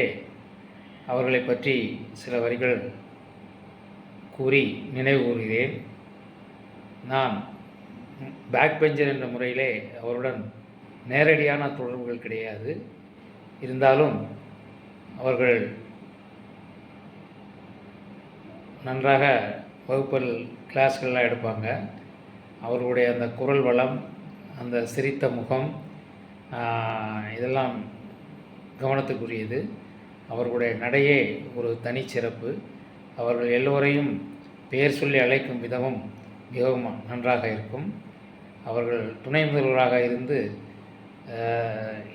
அவர்களை பற்றி சில வரிகள் கூறி நினைவு கூறுகிறேன். நான் பேக் பெஞ்சர் என்ற முறையிலே அவருடன் நேரடியான தொடர்புகள் கிடையாது. இருந்தாலும் அவர்கள் நன்றாக வகுப்பில் கிளாஸ்கள்லாம் எடுப்பாங்க. அவர்களுடைய அந்த குரல் வளம், அந்த சிரித்த முகம், இதெல்லாம் கவனத்துக்குரியது. அவர்களுடைய நடையே ஒரு தனிச்சிறப்பு. அவர்கள் எல்லோரையும் பெயர் சொல்லி அழைக்கும் விதமும் மிகவும் நன்றாக இருக்கும். அவர்கள் துணை முதல்வராக இருந்து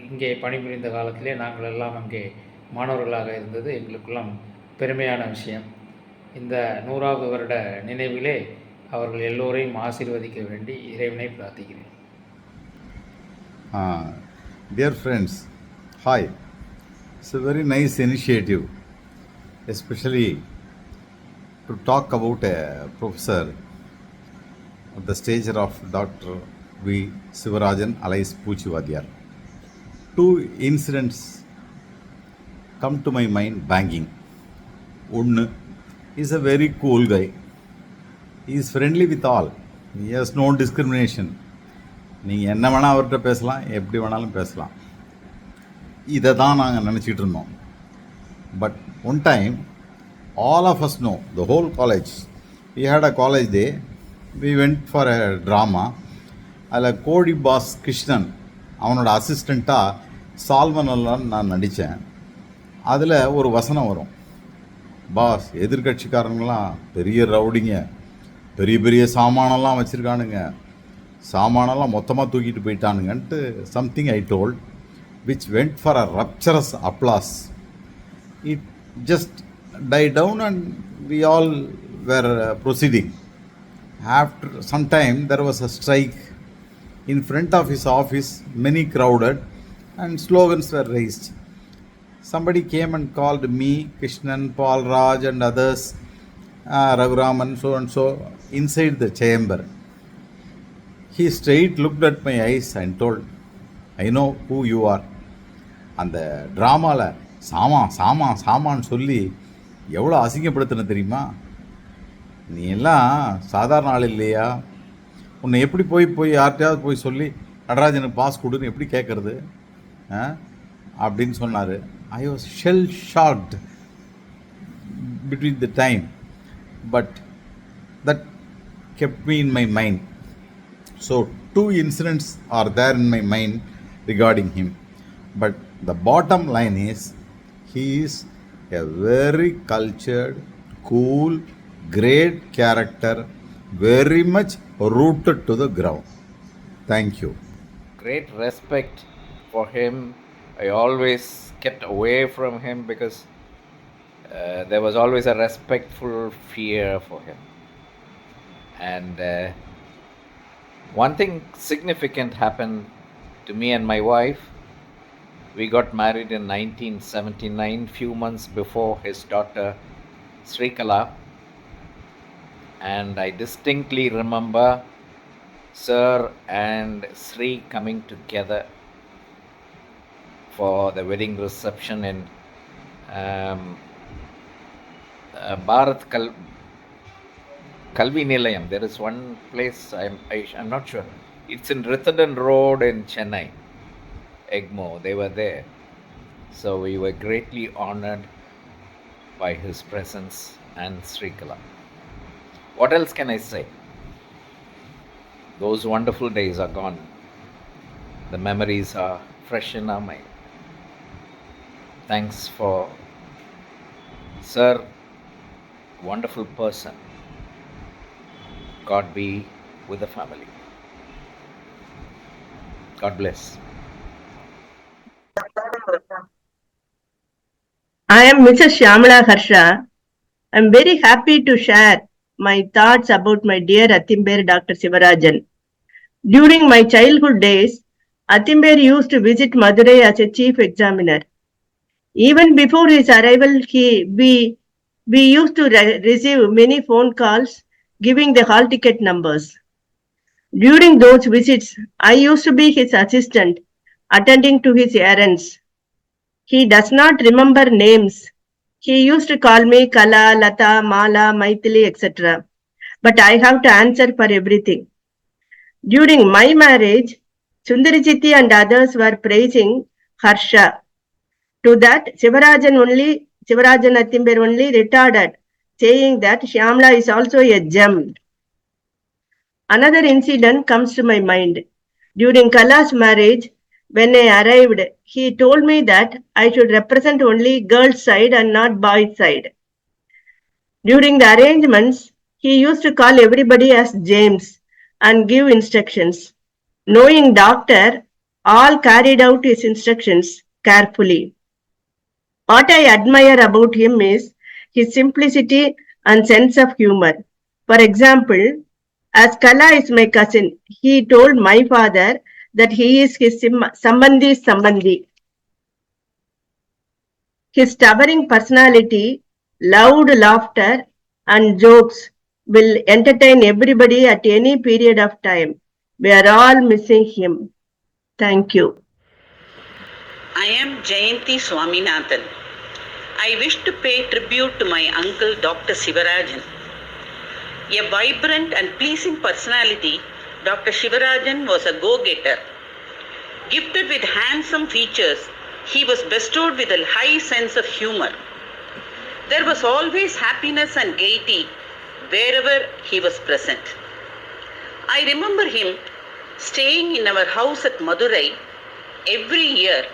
இங்கே பணிபுரிந்த காலத்திலே நாங்கள் எல்லாம் அங்கே மாணவர்களாக இருந்தது எங்களுக்கெல்லாம் பெருமையான விஷயம். இந்த 100வது வருட நினைவிலே அவர்கள் எல்லோரையும் ஆசீர்வதிக்க வேண்டி இறைவனை பிரார்த்திக்கிறேன். Uh, Dear friends, hi. It's a very nice initiative, especially to talk about a professor of the stature of Dr. V. Sivarajan alias Puchivadiyar. Two incidents come to my mind banging. One is a very cool guy. He is friendly with all. He has no discrimination. நீங்கள் என்ன வேணால் அவர்கிட்ட பேசலாம், எப்படி வேணாலும் பேசலாம். இதை தான் நாங்கள் நினச்சிட்டு இருந்தோம். But one time, all of us know, the whole college, we had a college day, we went for a drama. அதில் கோடி பாஸ் கிருஷ்ணன் அவனோட அசிஸ்டண்ட்டாக சால்வனல்லான்னு நான் நடித்தேன். அதில் ஒரு வசனம் வரும், பாஸ் எதிர்கட்சிக்காரங்களாம் பெரிய ரவுடிங்க, பெரிய பெரிய சாமானெல்லாம் வச்சுருக்கானுங்க, சாமானெல்லாம் மொத்தமாக தூக்கிட்டு போயிட்டானுங்கன்ட்டு something I told, which went for a rapturous applause. It just died down and we all were proceeding. After some time, there was a strike in front of his office, many crowded, and slogans were raised. Somebody came and called me, Krishnan, Paul Raj, and others, Raguraman, so and so, inside the chamber. He straight looked at my eyes and told, I know who you are. அந்த ட்ராமாவில் சாமான்னு சொல்லி எவ்வளோ அசிங்கப்படுத்தின தெரியுமா? நீ எல்லாம் சாதாரண ஆள் இல்லையா? உன்னை எப்படி போய் யார்கிட்டையாவது போய் சொல்லி நடராஜனுக்கு பாஸ் கொடுன்னு எப்படி கேட்குறது அப்படின்னு சொன்னார். I was shell shocked between the time, but that kept me in my mind. So two incidents are there in my mind regarding him. But the bottom line is, he is a very cultured, cool, great character, very much rooted to the ground. Thank you. Great respect for him. I always kept away from him because there was always a respectful fear for him. And one thing significant happened to me and my wife. We got married in 1979, few months before his daughter Srikala, and I distinctly remember Sir and Sri coming together for the wedding reception in Bharat Kalvi Nilayam. There is one place, I'm not sure. It's in Rithadan Road in Chennai. Egmore, they were there. So we were greatly honored by his presence and Srikala. What else can I say? Those wonderful days are gone. The memories are fresh in our mind. Thanks for Sir, wonderful person. God be with the family. God bless. I am Mrs. Shyamala Harsha. I am very happy to share my thoughts about my dear Atimber Dr. Sivarajan. During my childhood days, Atimber used to visit Madurai as a chief examiner. Even before his arrival, we used to receive many phone calls giving the hall ticket numbers. During those visits, I used to be his assistant, attending to his errands. He does not remember names. He used to call me Kala, Lata, Mala, Maithili, etc. But I have to answer for everything. During my marriage, Sundari Chitti and others were praising Harsha. To that, Sivarajan Atimber only retorted, saying that Shyamala is also a gem. Another incident comes to my mind. During Kala's marriage, when I arrived, he told me that I should represent only girls' side and not boys' side. During the arrangements, he used to call everybody as James and give instructions. Knowing doctor, all carried out his instructions carefully. What I admire about him is his simplicity and sense of humor. For example, as Kala is my cousin, he told my father that he is his Sambandhi's Sambandhi. His towering personality, loud laughter, and jokes will entertain everybody at any period of time. We are all missing him. Thank you. I am Jayanti Swaminathan. I wish to pay tribute to my uncle Dr. Sivarajan. A vibrant and pleasing personality, Dr. Sivarajan was a go-getter. Gifted with handsome features, he was bestowed with a high sense of humor. There was always happiness and gaiety wherever he was present. I remember him staying in our house at Madurai every year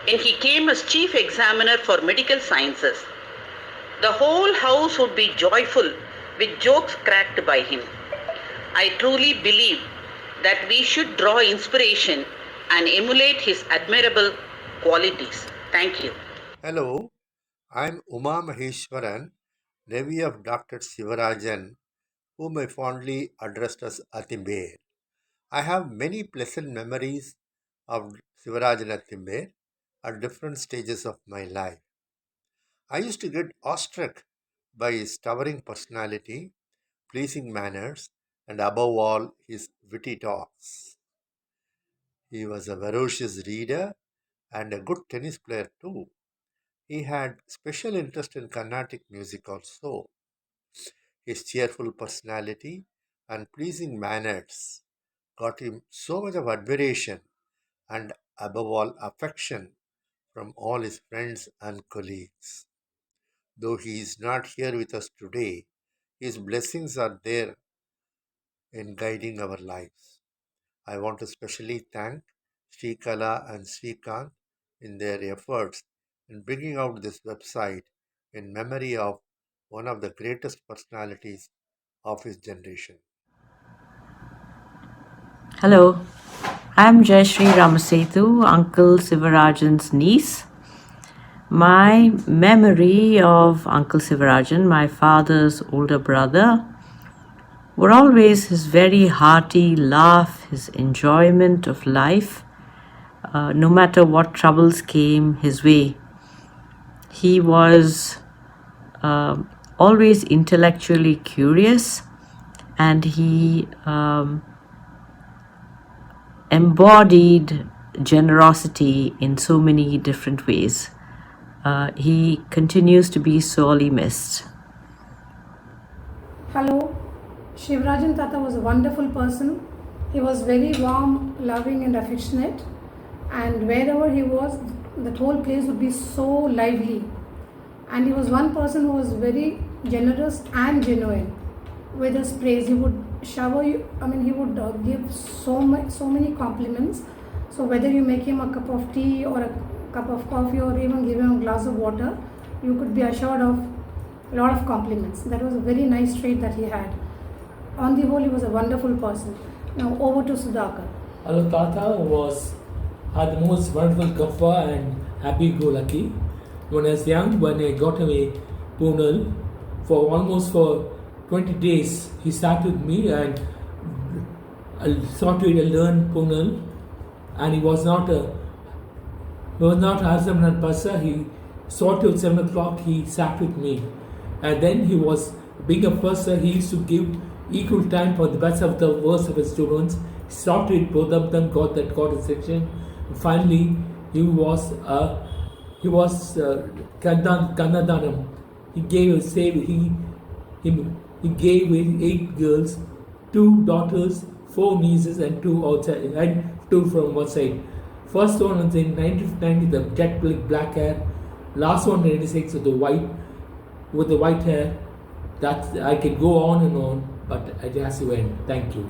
when he came as chief examiner for medical sciences. The whole house would be joyful with jokes cracked by him. I truly believe that we should draw inspiration and emulate his admirable qualities. Thank you. Hello, I'm Uma Maheshwaran, nephew of Dr. Sivarajan, whom I fondly addressed as Atimbe. I have many pleasant memories of Sivarajan Atimbe at different stages of my life. I used to get awestruck by his towering personality, pleasing manners, and above all, his witty talks. He was a ferocious reader and a good tennis player too. He had special interest in Carnatic music also. His cheerful personality and pleasing manners got him so much of admiration and above all affection from all his friends and colleagues. Though he is not here with us today, his blessings are there in guiding our lives. I want to specially thank Srikala and Srikant in their efforts in bringing out this website in memory of one of the greatest personalities of his generation. Hello, I'm Jayashree Ramasetu, Uncle Sivarajan's niece. My memory of Uncle Sivarajan, my father's older brother, were always his very hearty laugh, his enjoyment of life, no matter what troubles came his way. He was always intellectually curious, and he embodied generosity in so many different ways. He continues to be sorely missed. Hello, Sivarajan Tata was a wonderful person. He was very warm, loving and affectionate, and wherever he was, the whole place would be so lively. And he was one person who was very generous and genuine with his praise. He would shower you, he would give so many compliments. So whether you make him a cup of tea or a cup of coffee or even give him a glass of water, you could be assured of a lot of compliments. That was a very nice trait that he had. On the whole, he was a wonderful person. Now over to Sudhakar. Hello, Tata had the most wonderful kappa and happy-go-lucky. When I was young, when I got away Punal, for almost 20 days, he sat with me and started to learn Punal. And he was not Asam and Pasa. He sorted at 7 o'clock, he sat with me. And then he was, being a person, he used to give equal time for the best of the worst of his students. He started, both of them got a section. And finally, he was Kannadanam. He gave 8 girls, 2 daughters, 4 nieces, and 2 outside, and 2 from one side. First one was in 1990, the jet black hair. Last one, 96, with the white hair. That I can go on and on, but I just went. Thank you.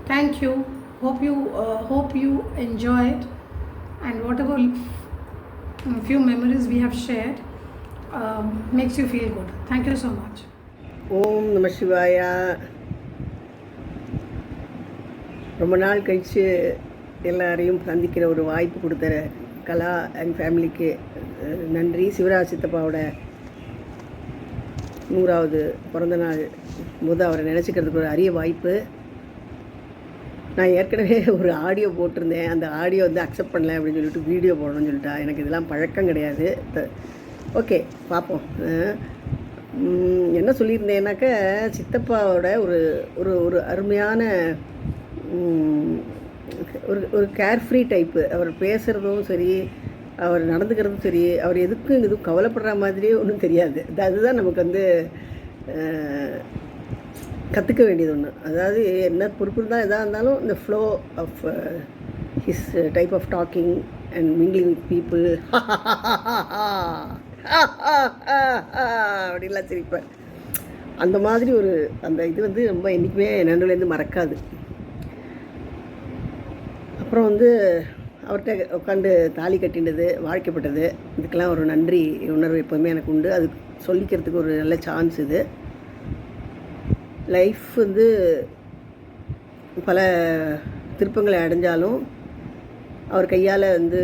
Thank you. Hope you enjoyed, and whatever few memories we have shared makes you feel good. Thank you so much. ஓம் நம சிவாயா. ரொம்ப நாள் கழித்து எல்லாரையும் சந்திக்கிற ஒரு வாய்ப்பு கொடுத்த கலா and ஃபேமிலிக்கு நன்றி. சிவராஜ் சித்தப்பாவோட 100வது பிறந்த நாள் போது அவரை நினச்சிக்கிறதுக்கு ஒரு அரிய வாய்ப்பு. நான் ஏற்கனவே ஒரு ஆடியோ போட்டிருந்தேன். அந்த ஆடியோ வந்து அக்செப்ட் பண்ணல அப்படின்னு சொல்லிட்டு வீடியோ போடணும்னு சொல்லிட்டா. எனக்கு இதெல்லாம் பழக்கம் கிடையாது. ஓகே, பார்ப்போம். என்ன சொல்லியிருந்தேன்னாக்க, சித்தப்பாவோட ஒரு ஒரு ஒரு அருமையான ஒரு ஒரு கேர்ஃப்ரீ டைப்பு. அவர் பேசுகிறதும் சரி, அவர் நடந்துக்கிறதும் சரி, அவர் எதுவும் கவலைப்படுற மாதிரியே ஒன்றும் தெரியாது. அதுதான் நமக்கு வந்து கற்றுக்க வேண்டியது ஒன்று. அதாவது என்ன பொறுப்பு இருந்தால் எதாக இருந்தாலும் இந்த flow of his type of talking and mingling with people அப்படின்லாம் சிரிப்பேன். அந்த மாதிரி ஒரு அந்த இது வந்து ரொம்ப என்றைக்குமே நடுவுலேருந்து மறக்காது. அப்புறம் வந்து அவர்கிட்ட உட்காந்து தாலி கட்டினது, வாழ்க்கைப்பட்டது, இதுக்கெல்லாம் ஒரு நன்றி உணர்வு எப்போவுமே எனக்கு உண்டு. அது சொல்லிக்கிறதுக்கு ஒரு நல்ல சான்ஸ் இது. லைஃப் வந்து பல திருப்பங்களை அடைஞ்சாலும் அவர் கையால் வந்து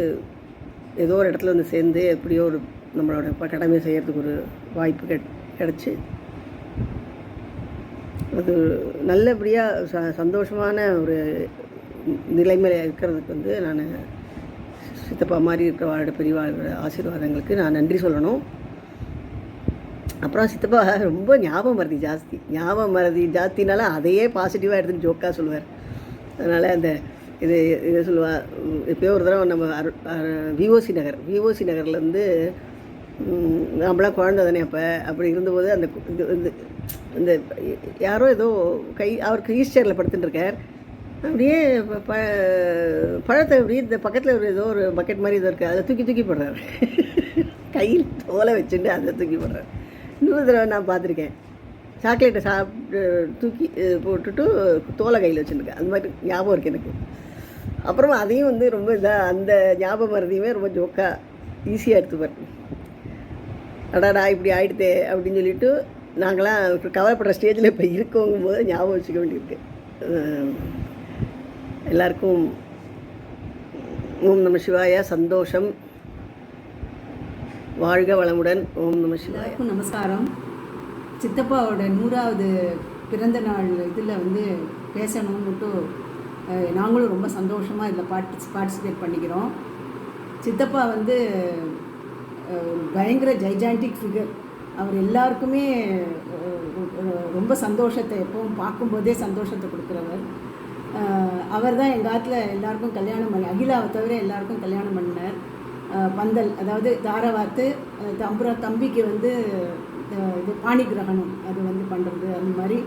ஏதோ ஒரு இடத்துல வந்து சேர்ந்து எப்படியோ ஒரு நம்மளோட கடமையை செய்கிறதுக்கு ஒரு வாய்ப்பு கிடச்சி அது நல்லபடியாக சந்தோஷமான ஒரு நிலைமையில் இருக்கிறதுக்கு வந்து நான் சித்தப்பா மாதிரி இருக்கிறவாளோட பெரியவாளோட ஆசீர்வாதங்களுக்கு நான் நன்றி சொல்லணும். அப்புறம் சித்தப்பா ரொம்ப ஞாபகம் மறதி ஜாஸ்தினால அதையே பாசிட்டிவாக எடுத்துன்னு ஜோக்காக சொல்லுவார். அதனால் அந்த இதை சொல்லுவாள். எப்போயோ ஒரு தடவை நம்ம விஓசி நகர்லேருந்து நம்மளாம் குழந்தை தானே அப்படி இருந்தபோது அந்த இந்த யாரோ ஏதோ அவருக்கு ஈஸ்டரில் படுத்துட்டுருக்கார். அப்படியே பழத்தை அப்படியே இந்த பக்கத்தில் ஒரு ஏதோ ஒரு பக்கெட் மாதிரி இருக்குது, அதை தூக்கி போடுறாரு. கையில் தோலை வச்சுட்டு அதை தூக்கி போடுறாரு. இன்னொரு தடவை நான் பார்த்துருக்கேன், சாக்லேட்டை தூக்கி போட்டுட்டு தோலை கையில் வச்சுருக்கேன். அந்த மாதிரி ஞாபகம் இருக்குது எனக்கு. அப்புறமா அதையும் வந்து ரொம்ப இதாக அந்த ஞாபகம் மறதியுமே ரொம்ப ஜோக்காக ஈஸியாக எடுத்துப்பார். அடாடா இப்படி ஆகிடுதே அப்படின்னு சொல்லிவிட்டு நாங்களாம் கவலைப்படுற ஸ்டேஜில் இப்போ இருக்கோங்கும் போது ஞாபகம் வச்சுக்க வேண்டியிருக்கு. எல்லாருக்கும் ஓம் நம சிவாய. சந்தோஷம், வாழ்க வளமுடன். ஓம் நம சிவாய. எல்லாருக்கும் நமஸ்காரம். சித்தப்பாவோட 100வது பிறந்த நாள் இதில் வந்து பேசணும்னுட்டு நாங்களும் ரொம்ப சந்தோஷமாக இதில் பார்ட்டிசிபேட் பண்ணிக்கிறோம். சித்தப்பா வந்து பயங்கர ஜைஜாண்டிக் ஃபிகர். அவர் எல்லாருக்குமே ரொம்ப சந்தோஷத்தை எப்பவும் பார்க்கும்போதே சந்தோஷத்தை கொடுக்குறவர். அவர் தான் எங்கள் ஆற்றுல எல்லாருக்கும் கல்யாணம் பண்ணி, அகிலாவை தவிர எல்லாருக்கும் கல்யாணம் பண்ணினார். பந்தல், அதாவது தாரவாத்து, தம்பிக்கு வந்து இது பாணி கிரகணம் அது வந்து பண்ணுறது, அந்த மாதிரி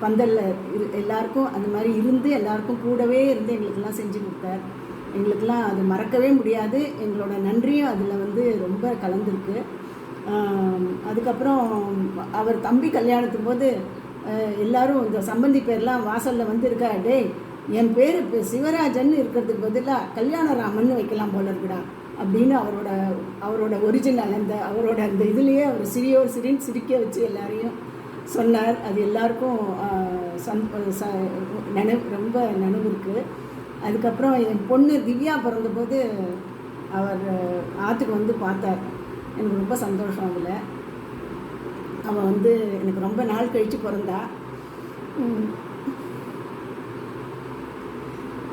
பந்தலில் எல்லாருக்கும் அந்த மாதிரி இருந்து எல்லாருக்கும் கூடவே இருந்து எங்களுக்கெல்லாம் செஞ்சு கொடுத்தார். எங்களுக்கெல்லாம் அது மறக்கவே முடியாது. எங்களோட நன்றியும் அதில் வந்து ரொம்ப கலந்துருக்கு. அதுக்கப்புறம் அவர் தம்பி கல்யாணத்துக்கு போது எல்லோரும் இந்த சம்பந்தி பேர்லாம் வாசலில் வந்து இருக்கா, டே என் பேர் இப்போ சிவராஜன் இருக்கிறதுக்கு பதிலாக கல்யாணராமன் வைக்கலாம் போல இருக்குடா அப்படின்னு அவரோட ஒரிஜினல் அவரோட அந்த இதுலேயே அவர் சிரின்னு சிரிக்க வச்சு எல்லாரையும் சொன்னார். அது எல்லாருக்கும் ரொம்ப நினைவு இருக்குது. அதுக்கப்புறம் என் பொண்ணு திவ்யா பிறந்தபோது அவர் ஆற்றுக்கு வந்து பார்த்தார். எனக்கு ரொம்ப சந்தோஷம். அதில் அவள் வந்து எனக்கு ரொம்ப நாள் கழித்து பிறந்தா.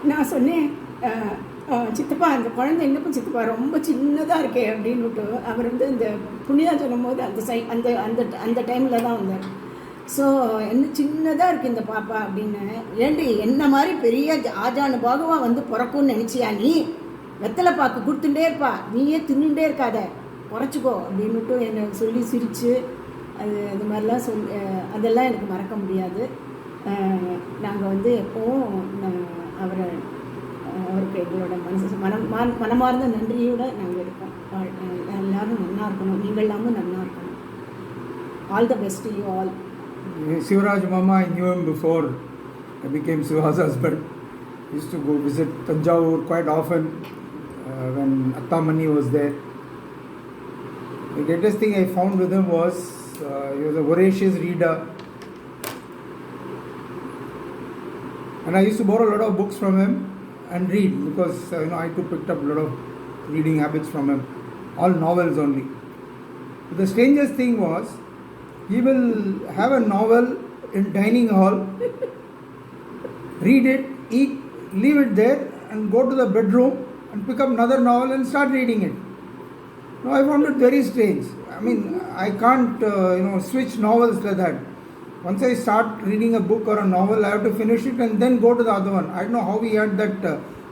நான் சொன்னேன், சித்தப்பா அந்த குழந்தை என்னப்பா சித்தப்பா ரொம்ப சின்னதாக இருக்கே அப்படின்னுட்டு. அவர் வந்து இந்த புனிதா சொல்லும் போது அந்த அந்த அந்த டைமில் தான் வந்தார். ஸோ என்ன சின்னதாக இருக்குது இந்த பாப்பா அப்படின்னு. ஏண்டி என்ன மாதிரி பெரிய ஆஜானு பாகுவாக வந்து பிறக்கும்னு நினச்சியா நீ? வெத்தலை பாக்கு கொடுத்துட்டே இருப்பா, நீயே தின்னுட்டே இருக்காத, குறைச்சிக்கோ அப்படின்னுட்டு என்னை சொல்லி சிரித்து அது மாதிரிலாம் அதெல்லாம் எனக்கு மறக்க முடியாது. நாங்கள் வந்து எப்போவும் அவருக்கு எங்களோட மனமார்ந்த நன்றியோடு நாங்கள் இருக்கோம். எல்லோரும் நல்லா இருக்கணும், நீங்கள் எல்லாமும் நல்லா இருக்கணும். All the best you all. Sivaraj Mama, I knew him before I became Siva's husband. I used to go visit Tanjavur quite often when Attamani was there. The greatest thing I found with him was he was a voracious reader. And I used to borrow a lot of books from him and read because I too picked up a lot of reading habits from him, all novels only. But the strangest thing was, he will have a novel in dining hall, read it, eat leave it there and go to the bedroom and pick up another novel and start reading it. No, I found it very strange. I mean, I can't, switch novels like that. Once I start reading a book or a novel, I have to finish it and then go to the other one. I don't know how he had that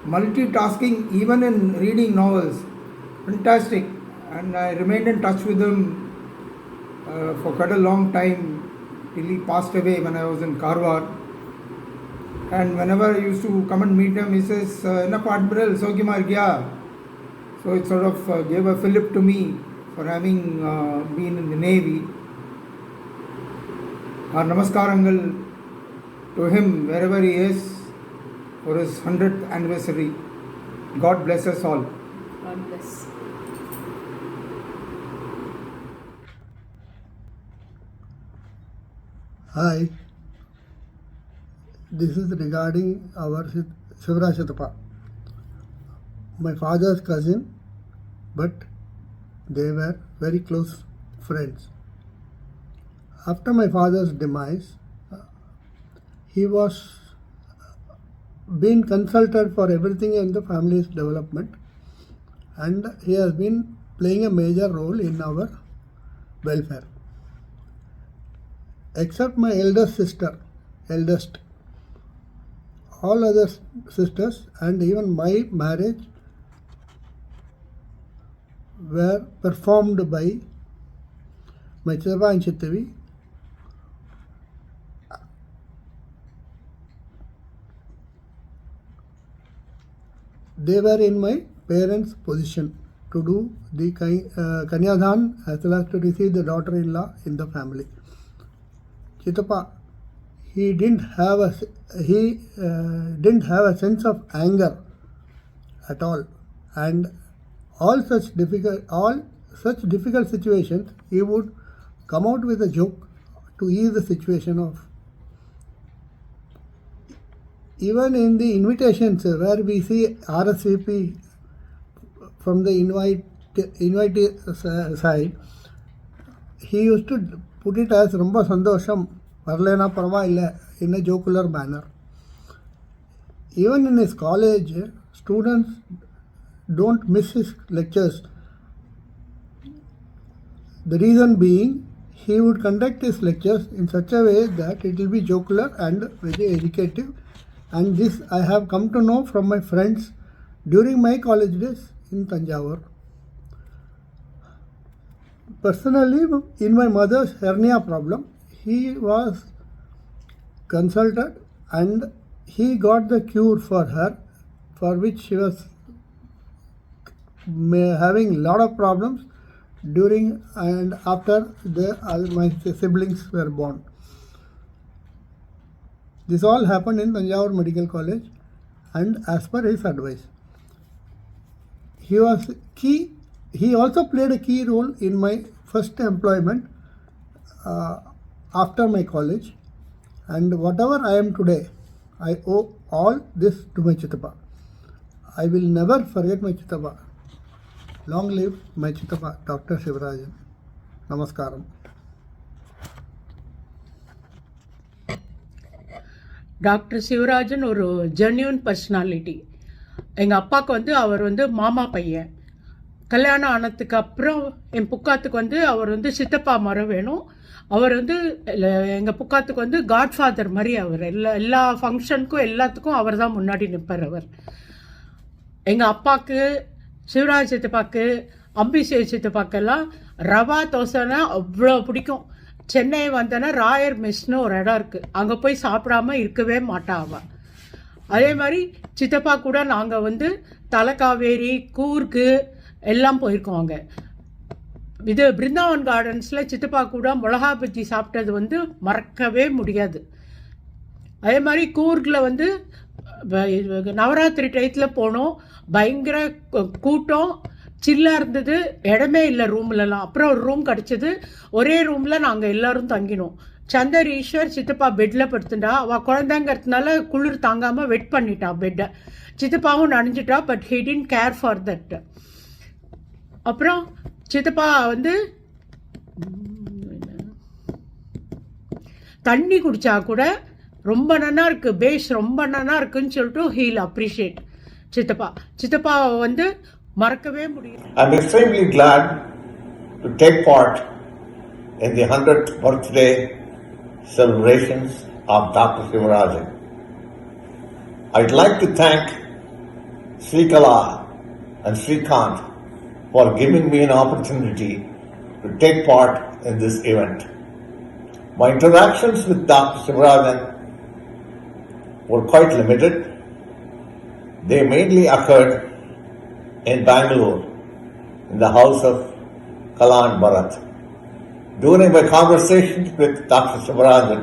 multitasking even in reading novels. Fantastic. And I remained in touch with him for quite a long time till he passed away when I was in Karwar. And whenever I used to come and meet him, he says, "Enna Admiral, Sokimar Gya." So it sort of gave a fillip to me for having been in the Navy. Our Namaskarangal to him wherever he is for his 100th anniversary. God bless us all. God bless. Hi, this is regarding our Sivarajan, my father's cousin, but they were very close friends. After my father's demise, he was being consulted for everything in the family's development, and he has been playing a major role in our welfare. Except my eldest, all other sisters and even my marriage were performed by my Chitapa and Chittavi. They were in my parents' position to do the Kanyadhan as well as to receive the daughter-in-law in the family. Chitapa, he didn't have a sense of anger at all, and all such difficult situations he would come out with a joke to ease the situation of. Even in the invitations where we see RSVP from the invitee side, he used to put it as Romba Sandosham, Varlena Paravailla, in a jocular manner. Even in his college, students don't miss his lectures. The reason being, he would conduct his lectures in such a way that it will be jocular and very educative. And this I have come to know from my friends during my college days in Tanjavur. Personally, in my mother's hernia problem, he was consulted and he got the cure for her, for which she was having a lot of problems during and after my siblings were born. This all happened in Tanjavur Medical College, and as per his advice. He also played a key role in my first employment after my college, and whatever I am today, I owe all this to my Chitapa. I will never forget my Chitapa. Long live my Chitapa, Dr. Sivarajan. Namaskaram. Doctor Sivarajan ஒரு genuine personality. எங்கள் அப்பாவுக்கு வந்து அவர் வந்து மாமா பையன். கல்யாணம் ஆனதுக்கு அப்புறம் என் புக்காத்துக்கு வந்து அவர் வந்து சித்தப்பா மரம் வேணும். அவர் வந்து எங்கள் புக்காத்துக்கு வந்து காட்ஃபாதர் மாதிரி அவர் எல்லா ஃபங்க்ஷனுக்கும் எல்லாத்துக்கும் அவர் தான் முன்னாடி நிற்பார். அவர் எங்கள் அப்பாவுக்கு, சிவராஜ் சித்தப்பாக்கு, அம்பிசே சித்தப்பாக்கெல்லாம் ரவா தோசைனா அவ்வளோ பிடிக்கும். சென்னை வந்தேன்னா ராயர் மெஸ்னு ஒரு இடம் இருக்குது, அங்கே போய் சாப்பிடாம இருக்கவே மாட்டா அவள். அதே மாதிரி சித்தப்பா கூட நாங்கள் வந்து தலைக்காவேரி, கூர்க்கு எல்லாம் போயிருக்கோம். அங்கே இது பிருந்தாவன் கார்டன்ஸில் சித்தப்பா கூட மிளகா பஜ்ஜி சாப்பிட்டது வந்து மறக்கவே முடியாது. அதே மாதிரி கூர்கில் வந்து நவராத்திரி டயத்தில் போனோம். பயங்கர கூட்டம், சில்லாக இருந்தது, இடமே இல்லை ரூம்லலாம். அப்புறம் ஒரு ரூம் கிடச்சிது. ஒரே ரூமில் நாங்கள் எல்லோரும் தங்கினோம். சந்தர் ஈஸ்வர் சித்தப்பா பெட்டில் படுத்துட்டா. அவள் குழந்தைங்கிறதுனால குளிர் தாங்காமல் வெட் பண்ணிட்டா பெட்டை. சித்தப்பாவும் நனைஞ்சிட்டா, but he didn't care for that. அப்புறம் சித்தப்பா வந்து தண்ணி குடித்தா கூட ரொம்ப நன்னா இருக்கு, பேஸ் ரொம்ப நன்னா இருக்குன்னு சொல்லிட்டு ஹீல் அப்ரிஷியேட். சித்தப்பாவை வந்து மறக்கவே முடியும். I'm extremely glad to take part in the 100th birthday celebrations of Dr. Sivarajan. I'd like to thank Srikala and Srikant for giving me an opportunity to take part in this event. My interactions with Dr. Sivarajan were quite limited. They mainly occurred in Bangalore, in the house of Kalan Bharat. During my conversations with Dr. Sivarajan,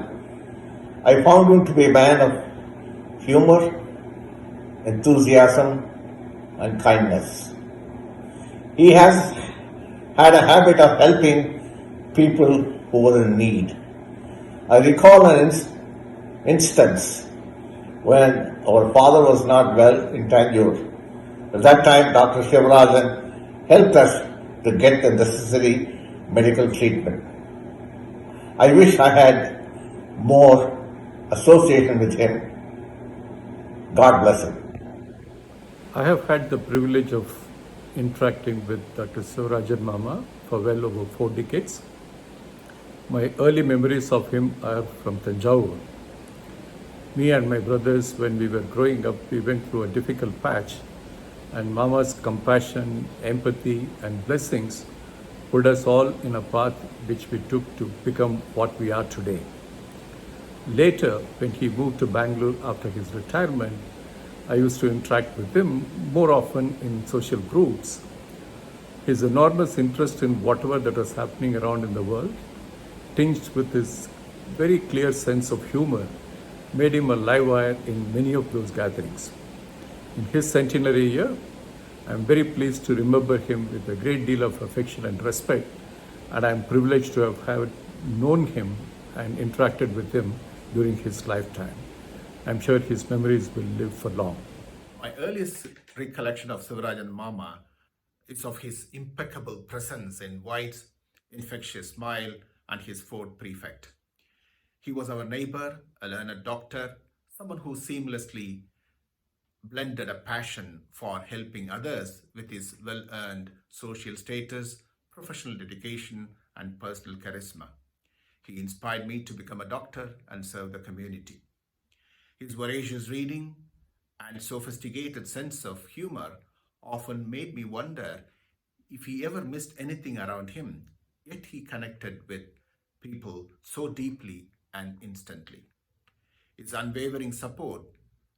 I found him to be a man of humor, enthusiasm, and kindness. He has had a habit of helping people who were in need. I recall an instance when our father was not well in Tanjore. At that time, Dr. Sivarajan helped us to get the necessary medical treatment. I wish I had more association with him. God bless him. I have had the privilege of interacting with Dr. Sivarajan Mama for well over 4 decades. My early memories of him are from Tanjavur. Me and my brothers, when we were growing up, we went through a difficult patch, and Mama's compassion, empathy, and blessings put us all in a path which we took to become what we are today. Later, when he moved to Bangalore after his retirement, I used to interact with him more often in social groups. His enormous interest in whatever that was happening around in the world, tinged with his very clear sense of humor, made him a live wire in many of those gatherings. In his centenary year, I am very pleased to remember him with a great deal of affection and respect, and I am privileged to have known him and interacted with him during his lifetime. I am sure his memories will live for long. My earliest recollection of Sivarajan Mama is of his impeccable presence in white, infectious smile, and his Ford prefect. He was our neighbor, a learned doctor, someone who seamlessly blended a passion for helping others with his well-earned social status, professional dedication, and personal charisma. He inspired me to become a doctor and serve the community. His voracious reading and sophisticated sense of humor often made me wonder if he ever missed anything around him, yet he connected with people so deeply and instantly. His unwavering support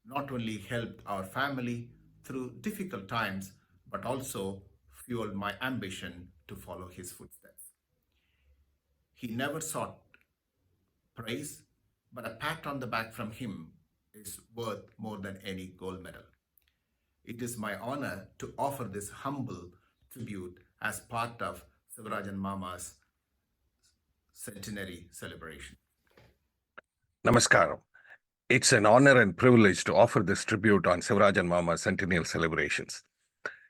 not only helped our family through difficult times, but also fueled my ambition to follow his footsteps. He never sought praise, but a pat on the back from him is worth more than any gold medal. It is my honor to offer this humble tribute as part of Sivarajan Mama's Centenary celebration. Namaskaram. It's an honor and privilege to offer this tribute on Sivarajan Mama's centennial celebrations.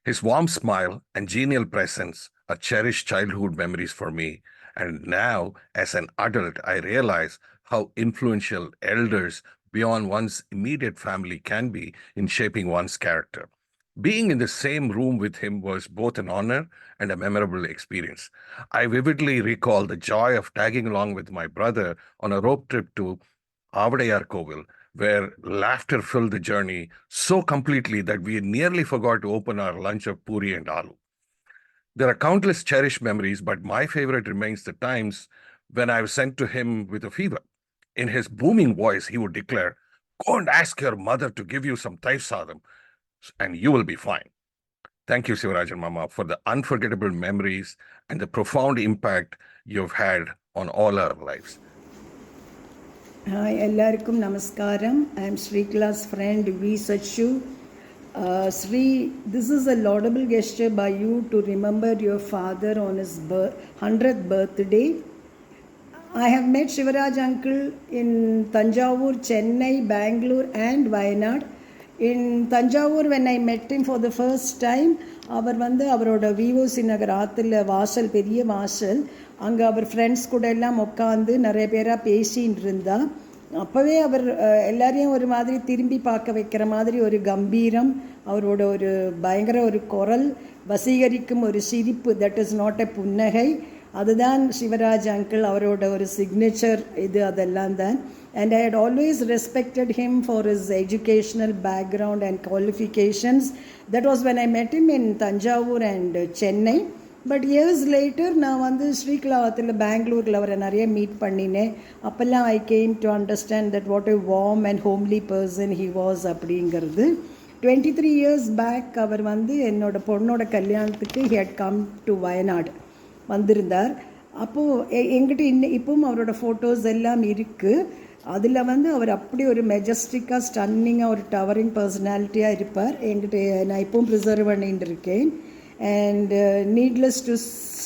His warm smile and genial presence are cherished childhood memories for me, and now, as an adult, I realize how influential elders beyond one's immediate family can be in shaping one's character. Being in the same room with him was both an honor and a memorable experience. I vividly recall the joy of tagging along with my brother on a rope trip to Avadayar Kovil, where laughter filled the journey so completely that we nearly forgot to open our lunch of puri and aloo. There are countless cherished memories, but my favorite remains the times when I was sent to him with a fever. In his booming voice, he would declare, "Go and ask your mother to give you some taif sadam, and you will be fine." Thank you, Sivarajan Mama, for the unforgettable memories and the profound impact you've had on all our lives. Hi, எல்லாருக்கும் நமஸ்காரம். I am Srikala's friend V. Sachu. Sri, this is a laudable gesture by you to remember your father on his 100th birthday. I have met Sivaraj uncle in Tanjavur, Chennai, Bangalore and Wayanad. In Tanjavur, when I met him for the first time, அவர் வந்து அவரோட VOC நகர் ஆற்றுல வாசல், பெரிய வாசல், அங்கே our friends கூட எல்லாம் உட்காந்து நிறைய பேராக பேசின்னு இருந்தா. அப்போவே அவர் எல்லாரையும் ஒரு மாதிரி திரும்பி பார்க்க வைக்கிற மாதிரி ஒரு கம்பீரம், அவரோட ஒரு பயங்கர ஒரு குரல், வசீகரிக்கும் ஒரு சிரிப்பு, தட் இஸ் நாட் எ புன்னகை. அதுதான் சிவராஜ் அங்கிள், அவரோட ஒரு சிக்னேச்சர் இது, அதெல்லாம் தான். And I had always respected him for his educational background and qualifications. That was when I met him in Tanjavur and Chennai. But years later, நான் வந்து ஸ்ரீகலாவத்தில் பெங்களூரில் அவரை நிறைய மீட் பண்ணினேன். அப்போல்லாம் I came to understand that what a warm and homely person he was அப்படிங்கிறது. 23 years back அவர் வந்து என்னோட பொண்ணோட கல்யாணத்துக்கு he had come to Wayanad வந்திருந்தார். அப்போது எங்கிட்ட இப்பவும் அவரோட ஃபோட்டோஸ் எல்லாம் இருக்குது. அதில் வந்து அவர் அப்படி ஒரு மெஜஸ்டிக்காக ஸ்டன்னிங்காக ஒரு டவரிங் பர்சனாலிட்டியாக இருப்பார். என்கிட்ட நான் இப்பவும் ப்ரிசர்வ் பண்ணிட்டு இருக்கேன். And needless to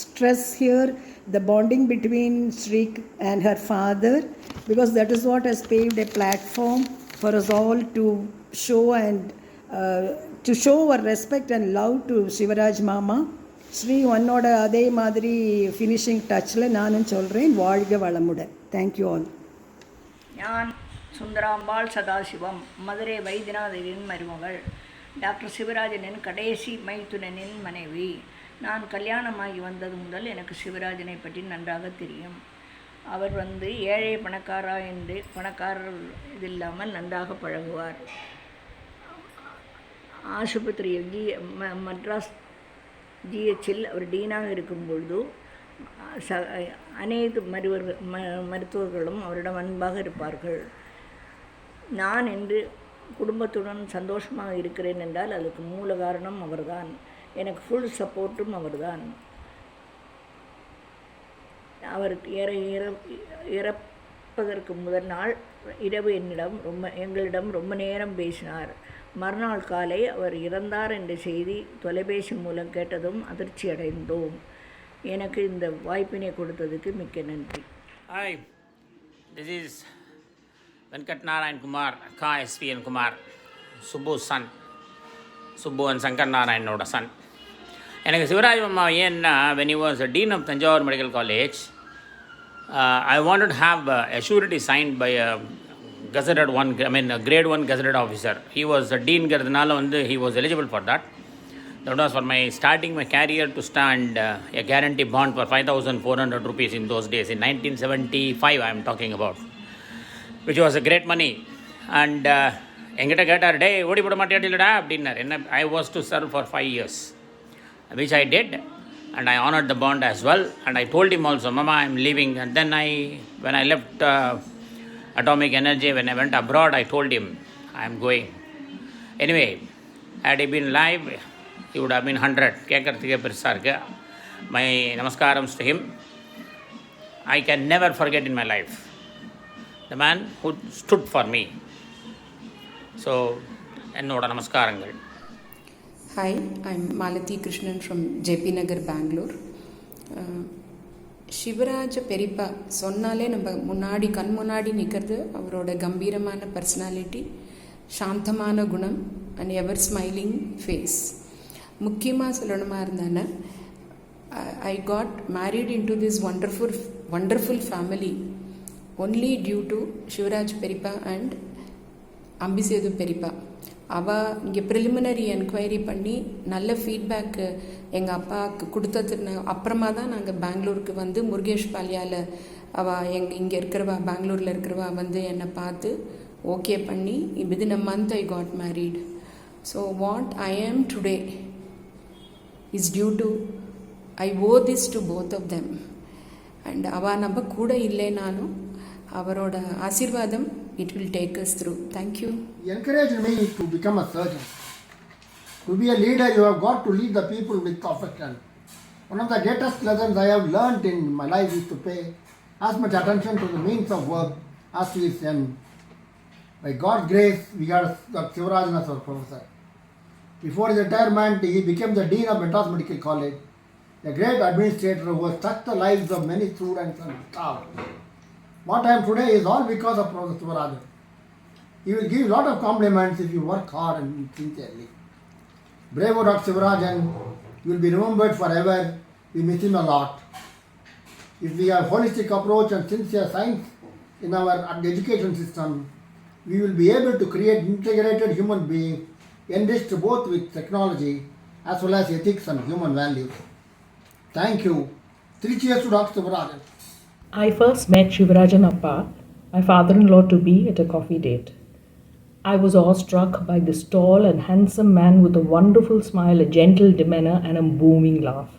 stress here the bonding between Sri and her father, because that is what has paved a platform for us all to show and to show our respect and love to Sivaraj Mama. Sri உன்னோட அதே மாதிரி finishing டச்சில் நானும் சொல்கிறேன், வாழ்க வளமுடன். Thank you all. நான் சுந்தராம்பாள் சதாசிவம், மதுரை வைத்தியநாதரின் மருமகள், doctor சிவராஜனின் கடைசி மைத்துனனின் மனைவி. நான் கல்யாணமாகி வந்தது முதல் எனக்கு சிவராஜனை பற்றி நன்றாக தெரியும். அவர் வந்து ஏழை பணக்காரா என்று பணக்காரர் இது இல்லாமல் நன்றாக பழகுவார். ஆஸ்பத்திரி மட்ராஸ் ஜிஹெச்சில் அவர் டீனாக இருக்கும் பொழுது அனைத்து மருத்துவர்களும் அவரிடம் அன்பாக இருப்பார்கள். நான் என்று குடும்பத்துடன் சந்தோஷமாக இருக்கிறேன் என்றால் அதுக்கு மூல காரணம் அவர்தான். எனக்கு ஃபுல் சப்போர்ட்டும் அவர்தான். அவர் இறப்பதற்கு முதல் நாள் இரவு எங்களிடம் ரொம்ப நேரம் பேசினார். மறுநாள் காலை அவர் இறந்தார் என்ற செய்தி தொலைபேசி மூலம் கேட்டதும் அதிர்ச்சி அடைந்தோம். எனக்கு இந்த வாய்ப்பினை கொடுத்ததுக்கு மிக்க நன்றி. Hi, this is Venkat Narayan Kumar, Ka SVN Kumar, Subbu's son, Subbu and Sankar Narayanoda son. எனக்கு சிவராஜ் மாமா ஏன்னா, when he was a dean of Tanjavur Medical College, I wanted to have a surety signed by a gazetted one, a grade 1 gazetted officer. He was a dean கிறதுனால வந்து he was eligible for that. That was for my starting my career to stand a guarantee bond for 5,400 rupees in those days, in 1975 I am talking about, which was a great money. And என்கிட்ட கேட்டார், டே ஓடி போட மாட்டேடா அப்படின்னார். என்ன, I was to serve for 5 years, which I did, and I honored the bond as well. And I told him also, Mama, I am leaving. And then when I left Atomic Energy, when I went abroad, I told him I am going. Anyway, had he been alive, he would have been 100. கேட்கறதுக்கே பெருசாக இருக்கு. My namaskaram's to him. I can never forget in my life the man who stood for me. So, என்னோட நமஸ்காரங்கள். Hi, I'm Malati Krishnan from JP Nagar, Bangalore. சிவராஜ பெரியப்பா சொன்னாலே நம்ம முன்னாடி கண் முன்னாடி நிற்கிறது அவரோட கம்பீரமான பர்சனாலிட்டி, சாந்தமான குணம் அண்ட் எவர் ஸ்மைலிங் ஃபேஸ். முக்கியமாக சொல்லணுமா இருந்தானே, I got married into this wonderful family only due to Sivaraj Perippa and Ambisedu Perippa. அவள் இங்கே ப்ரிலிமினரி என்கொயரி பண்ணி நல்ல ஃபீட்பேக்கு எங்கள் அப்பாவுக்கு கொடுத்ததுன்னு அப்புறமா தான் நாங்கள் பெங்களூருக்கு வந்து முருகேஷ் பாலியாவில் அவள் இங்கே இருக்கிறவா, பெங்களூரில் இருக்கிறவா வந்து என்னை பார்த்து ஓகே பண்ணி within a month I got married. So what I am today is due to I owe this to both of them. And அவள் நம்ம கூட இல்லைனாலும் அவரோட ஆசீர்வாதம் it will take us through. Thank you. He encouraged me to become a surgeon. To be a leader, you have got to lead the people with affection. One of the greatest lessons I have learned in my life is to pay as much attention to the means of work as to its end. By God's grace, we got Dr. Sivarajan as our professor. Before his retirement, he became the dean of Madras Medical College, a great administrator who has touched the lives of many students and staff. What I am today is all because of Professor Sivarajan. He will give a lot of compliments if you work hard and sincerely. Bravo Dr. Sivarajan, you will be remembered forever. We miss him a lot. If we have holistic approach and sincere science in our education system, we will be able to create integrated human being enriched both with technology as well as ethics and human values. Thank you. 3 cheers to Dr. Sivarajan. I first met Sivarajan Appa, my father-in-law to be, at a coffee date. I was awestruck by this tall and handsome man with a wonderful smile, a gentle demeanor, and a booming laugh.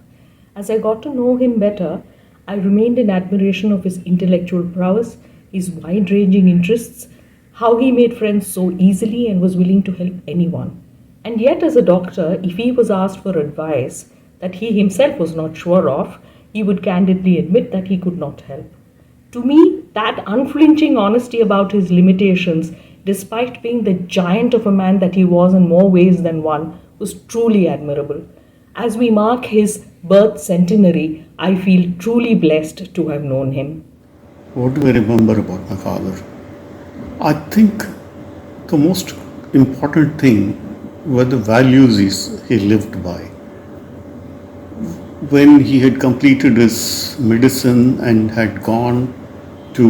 As I got to know him better, I remained in admiration of his intellectual prowess, his wide-ranging interests, how he made friends so easily and was willing to help anyone. And yet, as a doctor, if he was asked for advice that he himself was not sure of, he would candidly admit that he could not help. To me, that unflinching honesty about his limitations, despite being the giant of a man that he was in more ways than one, was truly admirable. As we mark his birth centenary, I feel truly blessed to have known him. What do I remember about my father? I think the most important thing were the values he lived by. When he had completed his medicine and had gone to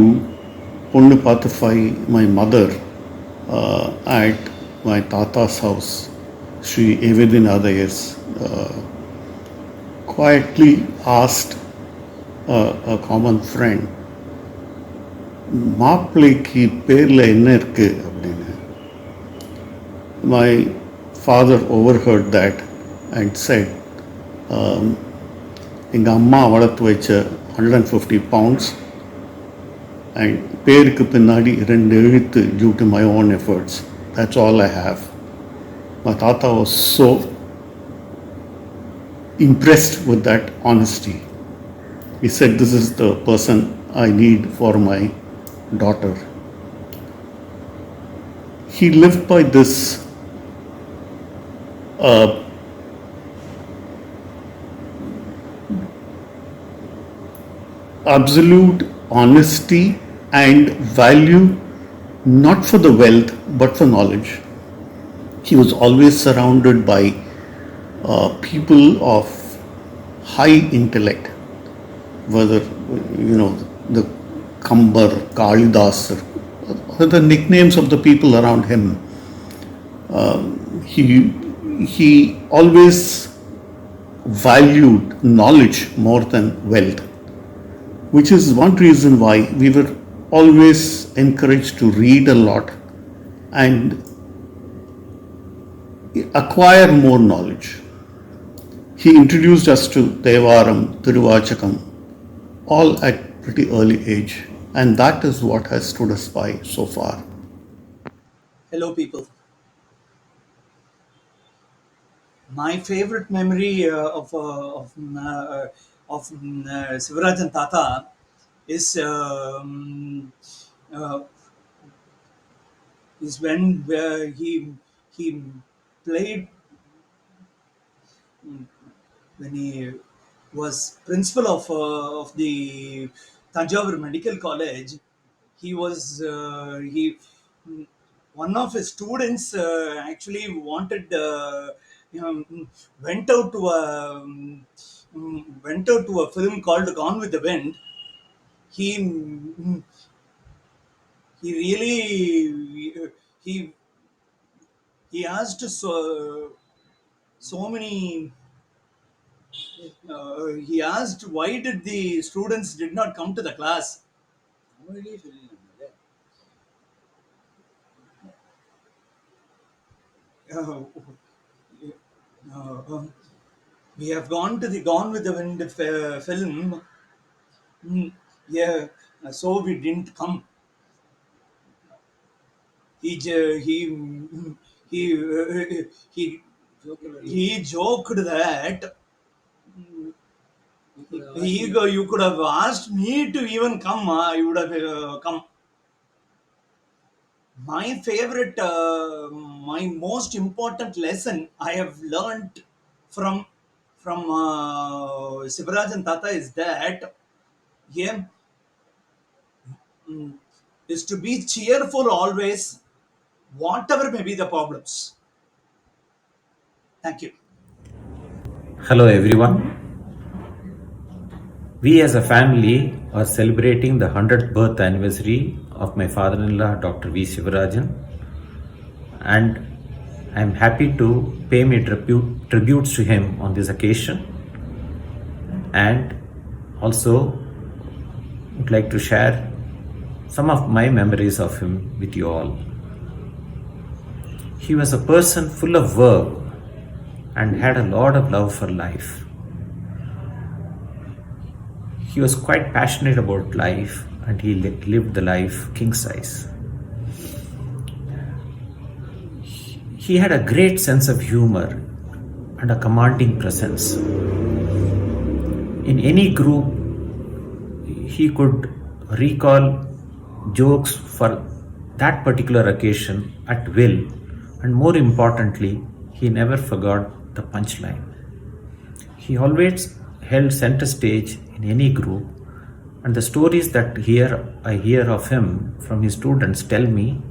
Ponnu Pathafai, my mother, at my Tata's house, Sri Evedinadayas, quietly asked a common friend, மாப்பிள்ளைக்கு பேர்ல என்ன இருக்கு அப்படின்னு. My father overheard that and said, எங்க அம்மா வளர்த்து வச்ச 150 pounds and பேருக்கு பின்னாடி 2 எழுத்து due to my own efforts. That's all I have. My tata was so impressed with that honesty. He said, this is the person I need for my daughter. He lived by this absolute honesty and value, not for the wealth but for knowledge. He was always surrounded by people of high intellect, whether the Kambar, Kalidas, the nicknames of the people around him. He always valued knowledge more than wealth, which is one reason why we were always encouraged to read a lot and acquire more knowledge. He introduced us to Devaram, Thiruvachakam, all at pretty early age, and that is what has stood us by so far. Hello people. My favorite memory of Sivarajan Tata is when he played when he was principal of the Tanjavur Medical College. He was one of his students actually wanted went out to a film called Gone with the Wind. He really he asked so many. He asked why did the students did not come to the class. We have gone to the Gone with the Wind film. Yeah, so we didn't come. He joked that you could have asked me to even come. I would have come. My favorite, my most important lesson I have learned from Sivarajan Tata is that is to be cheerful always, whatever may be the problems. Thank you. Hello everyone. We as a family are celebrating the 100th birth anniversary of my father-in-law, Dr. V. Sivarajan, and I'm happy to pay my tributes to him on this occasion, and also would like to share some of my memories of him with you all. He was a person full of work and had a lot of love for life. He was quite passionate about life and he lived the life king size. He had a great sense of humor and a commanding presence. In any group, he could recall jokes for that particular occasion at will, and more importantly, he never forgot the punchline. He always held center stage in any group, and the stories that I hear of him from his students tell me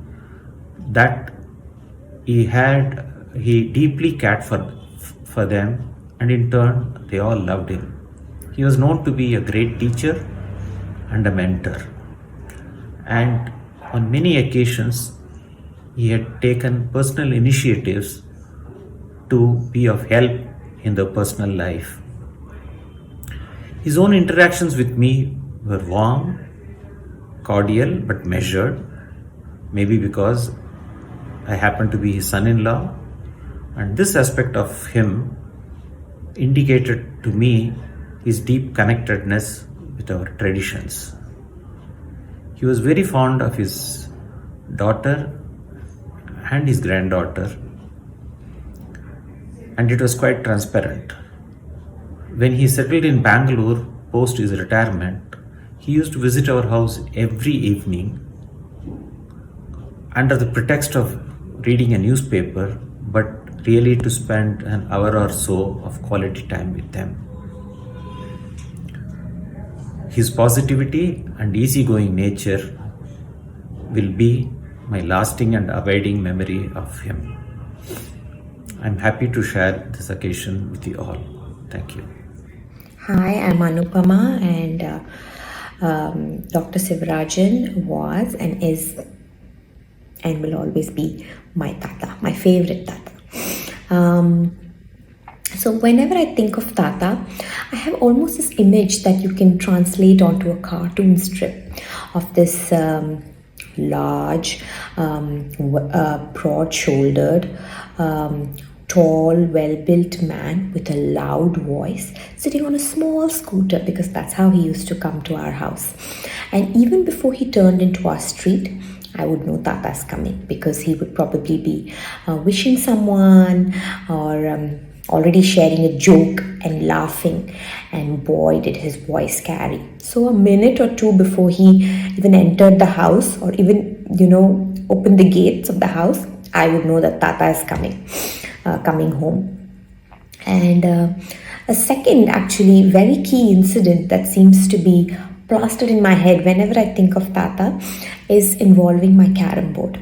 that he deeply cared for them, and in turn they all loved him. He was known to be a great teacher and a mentor, and on many occasions he had taken personal initiatives to be of help in the personal life. His own interactions with me were warm, cordial, but measured, maybe because I happened to be his son-in-law, and this aspect of him indicated to me his deep connectedness with our traditions. He was very fond of his daughter and his granddaughter, and it was quite transparent. When he settled in Bangalore post his retirement, he used to visit our house every evening under the pretext of reading a newspaper, but really to spend an hour or so of quality time with them. His positivity and easygoing nature will be my lasting and abiding memory of him. I'm happy to share this occasion with you all. Thank you. Hi, I'm Anupama, and Dr. Sivarajan was and is and will always be my tata, my favorite tata. So whenever I think of Tata, I have almost this image that you can translate onto a cartoon strip of this large, broad-shouldered, tall, well-built man with a loud voice sitting on a small scooter, because that's how he used to come to our house. And even before he turned into our street, I would know Tata's coming, because he would probably be wishing someone or already sharing a joke and laughing, and boy did his voice carry. So a minute or two before he even entered the house or even opened the gates of the house, I would know that Tata is coming home. And a second actually very key incident that seems to be plastered in my head whenever I think of Tata is involving my carom board.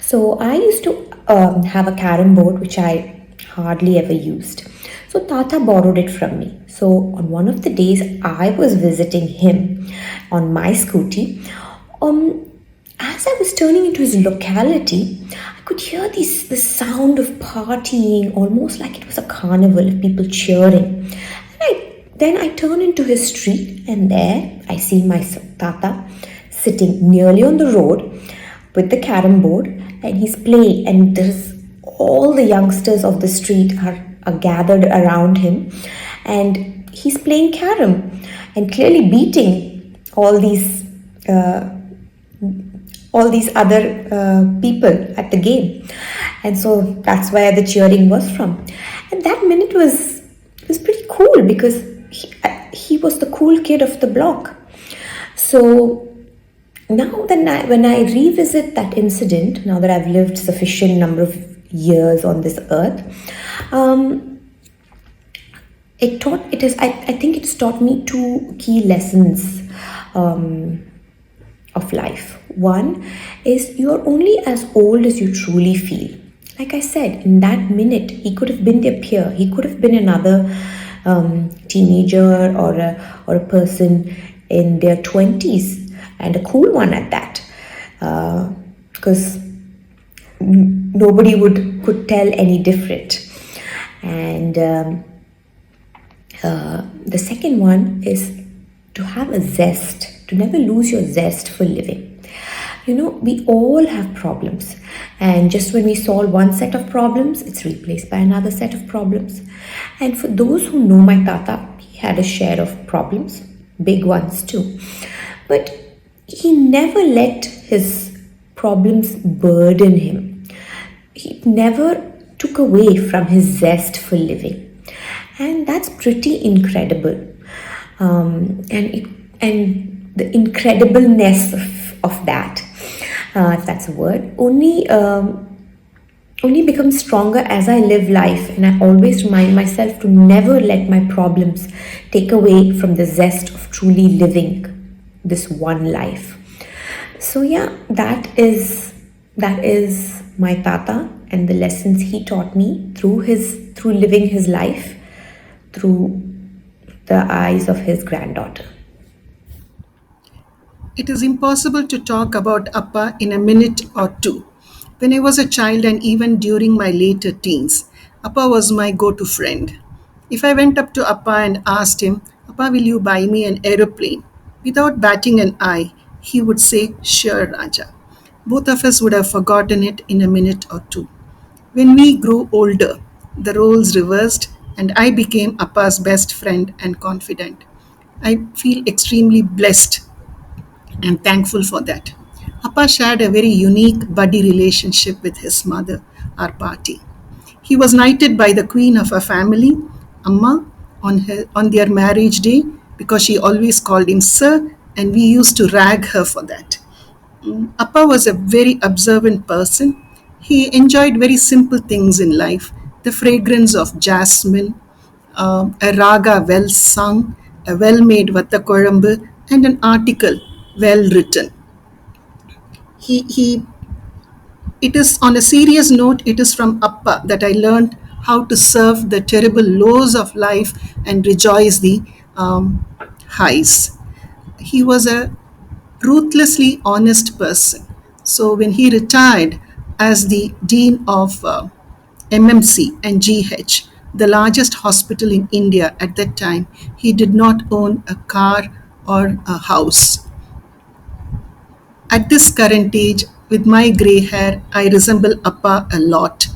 So I used to have a carom board which I hardly ever used. So Tata borrowed it from me. So on one of the days I was visiting him on my scooty, as I was turning into his locality, I could hear the sound of partying, almost like it was a carnival of people cheering. Then I turn into his street, and there I see my Tata sitting nearly on the road with the carom board, and he's playing, and there's all the youngsters of the street are gathered around him, and he's playing carom and clearly beating all these other people at the game. And so that's where the cheering was from. And that minute was pretty cool, because he was the cool kid of the block. So now when I revisit that incident, now that I've lived sufficient number of years on this earth, I think it's taught me two key lessons of life. One is you're only as old as you truly feel. Like I said, in that minute, he could have been their peer. He could have been another teenager or a person in their 20s, and a cool one at that. because nobody could tell any different. And the second one is to have a zest, to never lose your zest for living. You know, we all have problems, and just when we solve one set of problems, it's replaced by another set of problems. And for those who know my tata, he had a share of problems, big ones too, but he never let his problems burden him. He never took away from his zest for living, and that's pretty incredible. And the incredibleness of that, if that's a word, only becomes stronger as I live life, and I always remind myself to never let my problems take away from the zest of truly living this one life. So yeah, that is my tata and the lessons he taught me through living his life through the eyes of his granddaughter. It is impossible to talk about Appa in a minute or two. When I was a child and even during my later teens, Appa was my go-to friend. If I went up to Appa and asked him, Appa, will you buy me an aeroplane? Without batting an eye, he would say, sure, Raja. Both of us would have forgotten it in a minute or two. When we grew older, the roles reversed and I became Appa's best friend and confidant. I feel extremely blessed and thankful for that. Appa shared a very unique buddy relationship with his mother, our party. He was knighted by the queen of our family, Amma, on their marriage day because she always called him sir, and we used to rag her for that. Appa was a very observant person. He enjoyed very simple things in life, the fragrance of jasmine, a raga well sung, a well made vattakorambu, and an article well written. He It is on a serious note, it is from Appa that I learned how to surf the terrible lows of life and rejoice the highs. He was a ruthlessly honest person. So when he retired as the dean of MMC and GH, the largest hospital in India at that time, he did not own a car or a house. At this current age, with my grey hair, I resemble Appa a lot.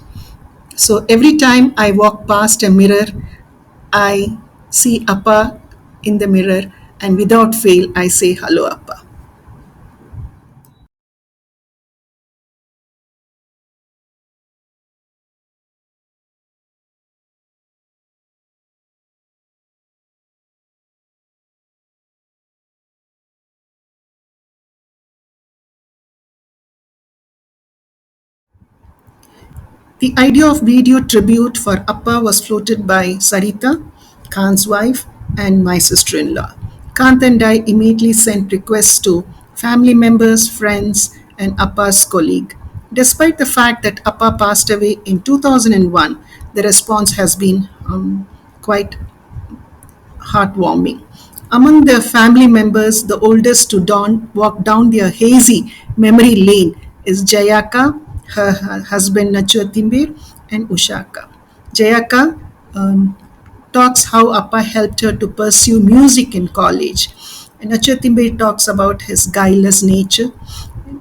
So every time I walk past a mirror, I see Appa in the mirror, and without fail, I say, hello, Appa. The idea of video tribute for Appa was floated by Sarita, Khan's wife, and my sister-in-law. Kant and I immediately sent requests to family members, friends, and Appa's colleague. Despite the fact that Appa passed away in 2001, the response has been quite heartwarming. Among the family members, the oldest to walk down their hazy memory lane is Jayaka, her husband Nachutimbir, and Ushaka. Jayaka talks how Appa helped her to pursue music in college. And Nachutimbir talks about his guileless nature.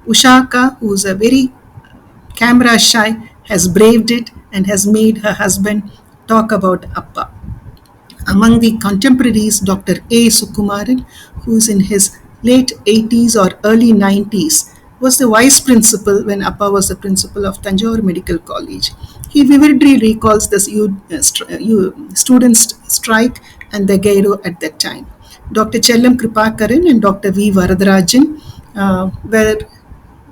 Ushaka, who is a very camera shy, has braved it and has made her husband talk about Appa. Among the contemporaries, Dr. A. Sukumaran, who is in his late 80s or early 90s, was the vice principal when Appa was the principal of Tanjore Medical College. He vividly recalls the students' strike and the Gairo at that time. Dr. Chellam Kripakaran and Dr. V. Varadarajan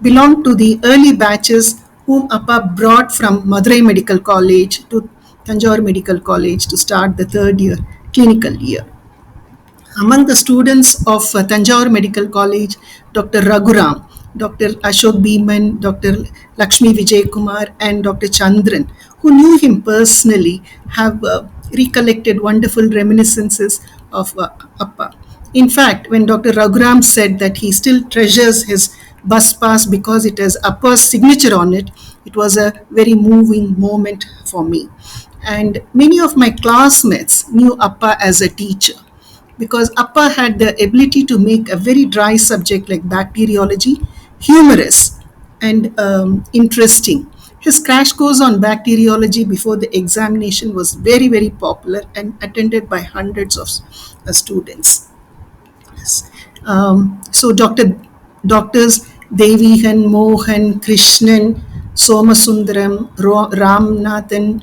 belonged to the early batches whom Appa brought from Madurai Medical College to Tanjore Medical College to start the third year clinical year. Among the students of Tanjore Medical College, Dr. Raghuram, Dr. Ashok Beeman, Dr. Lakshmi Vijay Kumar, and Dr. Chandran, who knew him personally, have recollected wonderful reminiscences of Appa. In fact, when Dr. Raghuram said that he still treasures his bus pass because it has Appa's signature on it. It was a very moving moment for me. And many of my classmates knew Appa as a teacher because Appa had the ability to make a very dry subject like bacteriology humorous and interesting. His crash course on bacteriology before the examination was very, very popular and attended by hundreds of students. So doctors Devihan, Mohan, Krishnan, Somasundaram, Ramnathan,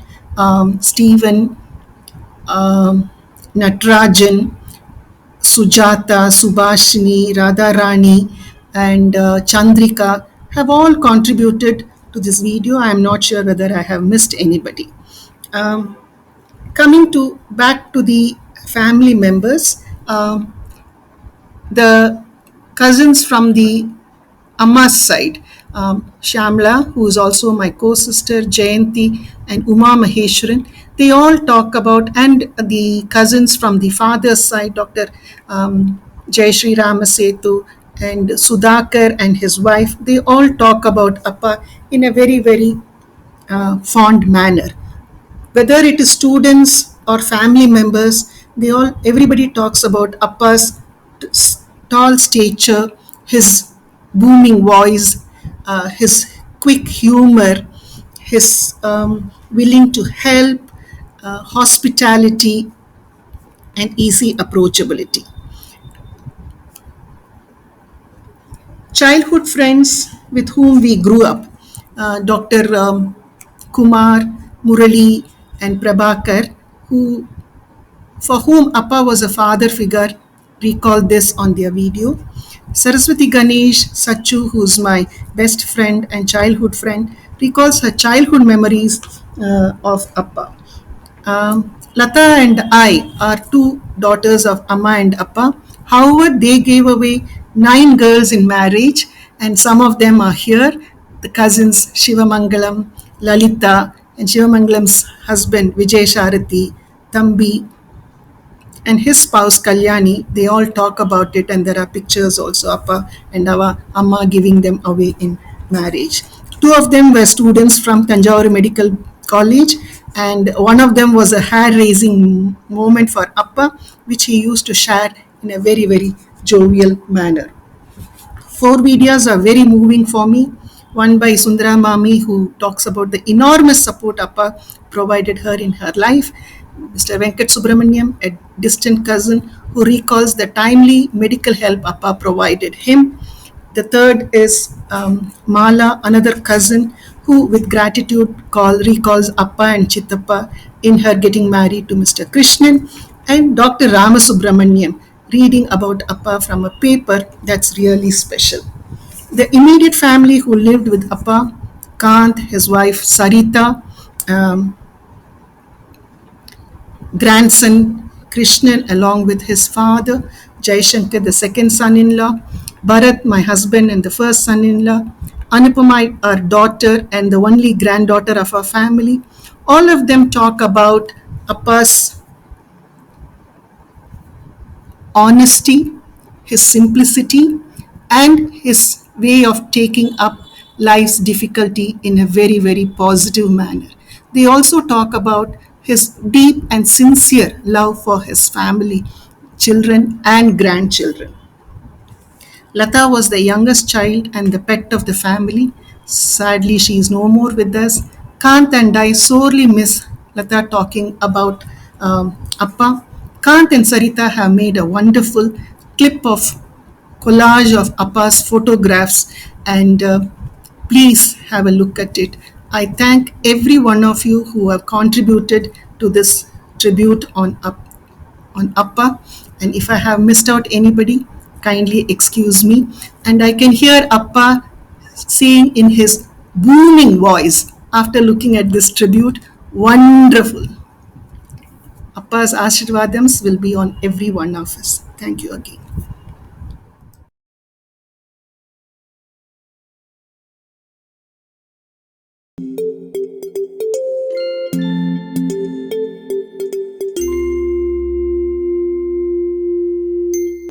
Stephen, Natarajan, Sujata, Subhashini, Radharani, and Chandrika have all contributed to this video. I am not sure whether I have missed anybody. Coming to back to the family members, the cousins from the Amma's side, Shamla, who is also my co-sister, Jayanti, and Uma Maheshwaran, they all talk about, and the cousins from the father's side, Dr. Jayashree Ramasetu and Sudhakar and his wife, they all talk about Appa in a very, very fond manner. Whether it is students or family members, everybody talks about Appa's tall stature, his booming voice, his quick humor, his willing to help, hospitality, and easy approachability. Childhood friends with whom we grew up, Dr. Kumar, Murali, and Prabhakar, for whom Appa was a father figure, recalled this on their video. Saraswati Ganesh Sachu, who's my best friend and childhood friend, recalls her childhood memories of Appa. Lata and I are two daughters of Amma and Appa. However, they gave away 9 girls in marriage, and some of them are here. The cousins Shivamangalam, Lalita, and Shivamangalam's husband Vijay Sharathi, Thambi, and his spouse Kalyani. They all talk about it, and there are pictures also, Appa and our Amma giving them away in marriage. 2 of them were students from Tanjore Medical College, and one of them was a hair-raising moment for Appa, which he used to share in a very, very jovial manner. 4 videos are very moving for me. One by Sundara Mami, who talks about the enormous support Appa provided her in her life. Mr. Venkat Subramaniam, a distant cousin, who recalls the timely medical help Appa provided him. The third is Mala, another cousin, who with gratitude recalls Appa and Chittappa in her getting married to Mr. Krishnan. And Dr. Ramasubramaniam, reading about Appa from a paper that's really special. The immediate family who lived with Appa, Kant, his wife Sarita, grandson Krishnan along with his father, Jaishankar, the second son-in-law, Bharat, my husband and the first son-in-law, Anupama, our daughter and the only granddaughter of our family. All of them talk about Appa's honesty, his simplicity, and his way of taking up life's difficulty in a very, very positive manner. They also talk about his deep and sincere love for his family, children, and grandchildren. Lata was the youngest child and the pet of the family. Sadly, she is no more with us. Kant and I sorely miss Lata talking about Appa. Kant and Sarita have made a wonderful clip of collage of Appa's photographs, and please have a look at it. I thank every one of you who have contributed to this tribute on Appa, and if I have missed out anybody, kindly excuse me. And I can hear Appa saying in his booming voice after looking at this tribute, wonderful. Appa's Ashirvadams will be on every one of us. Thank you again.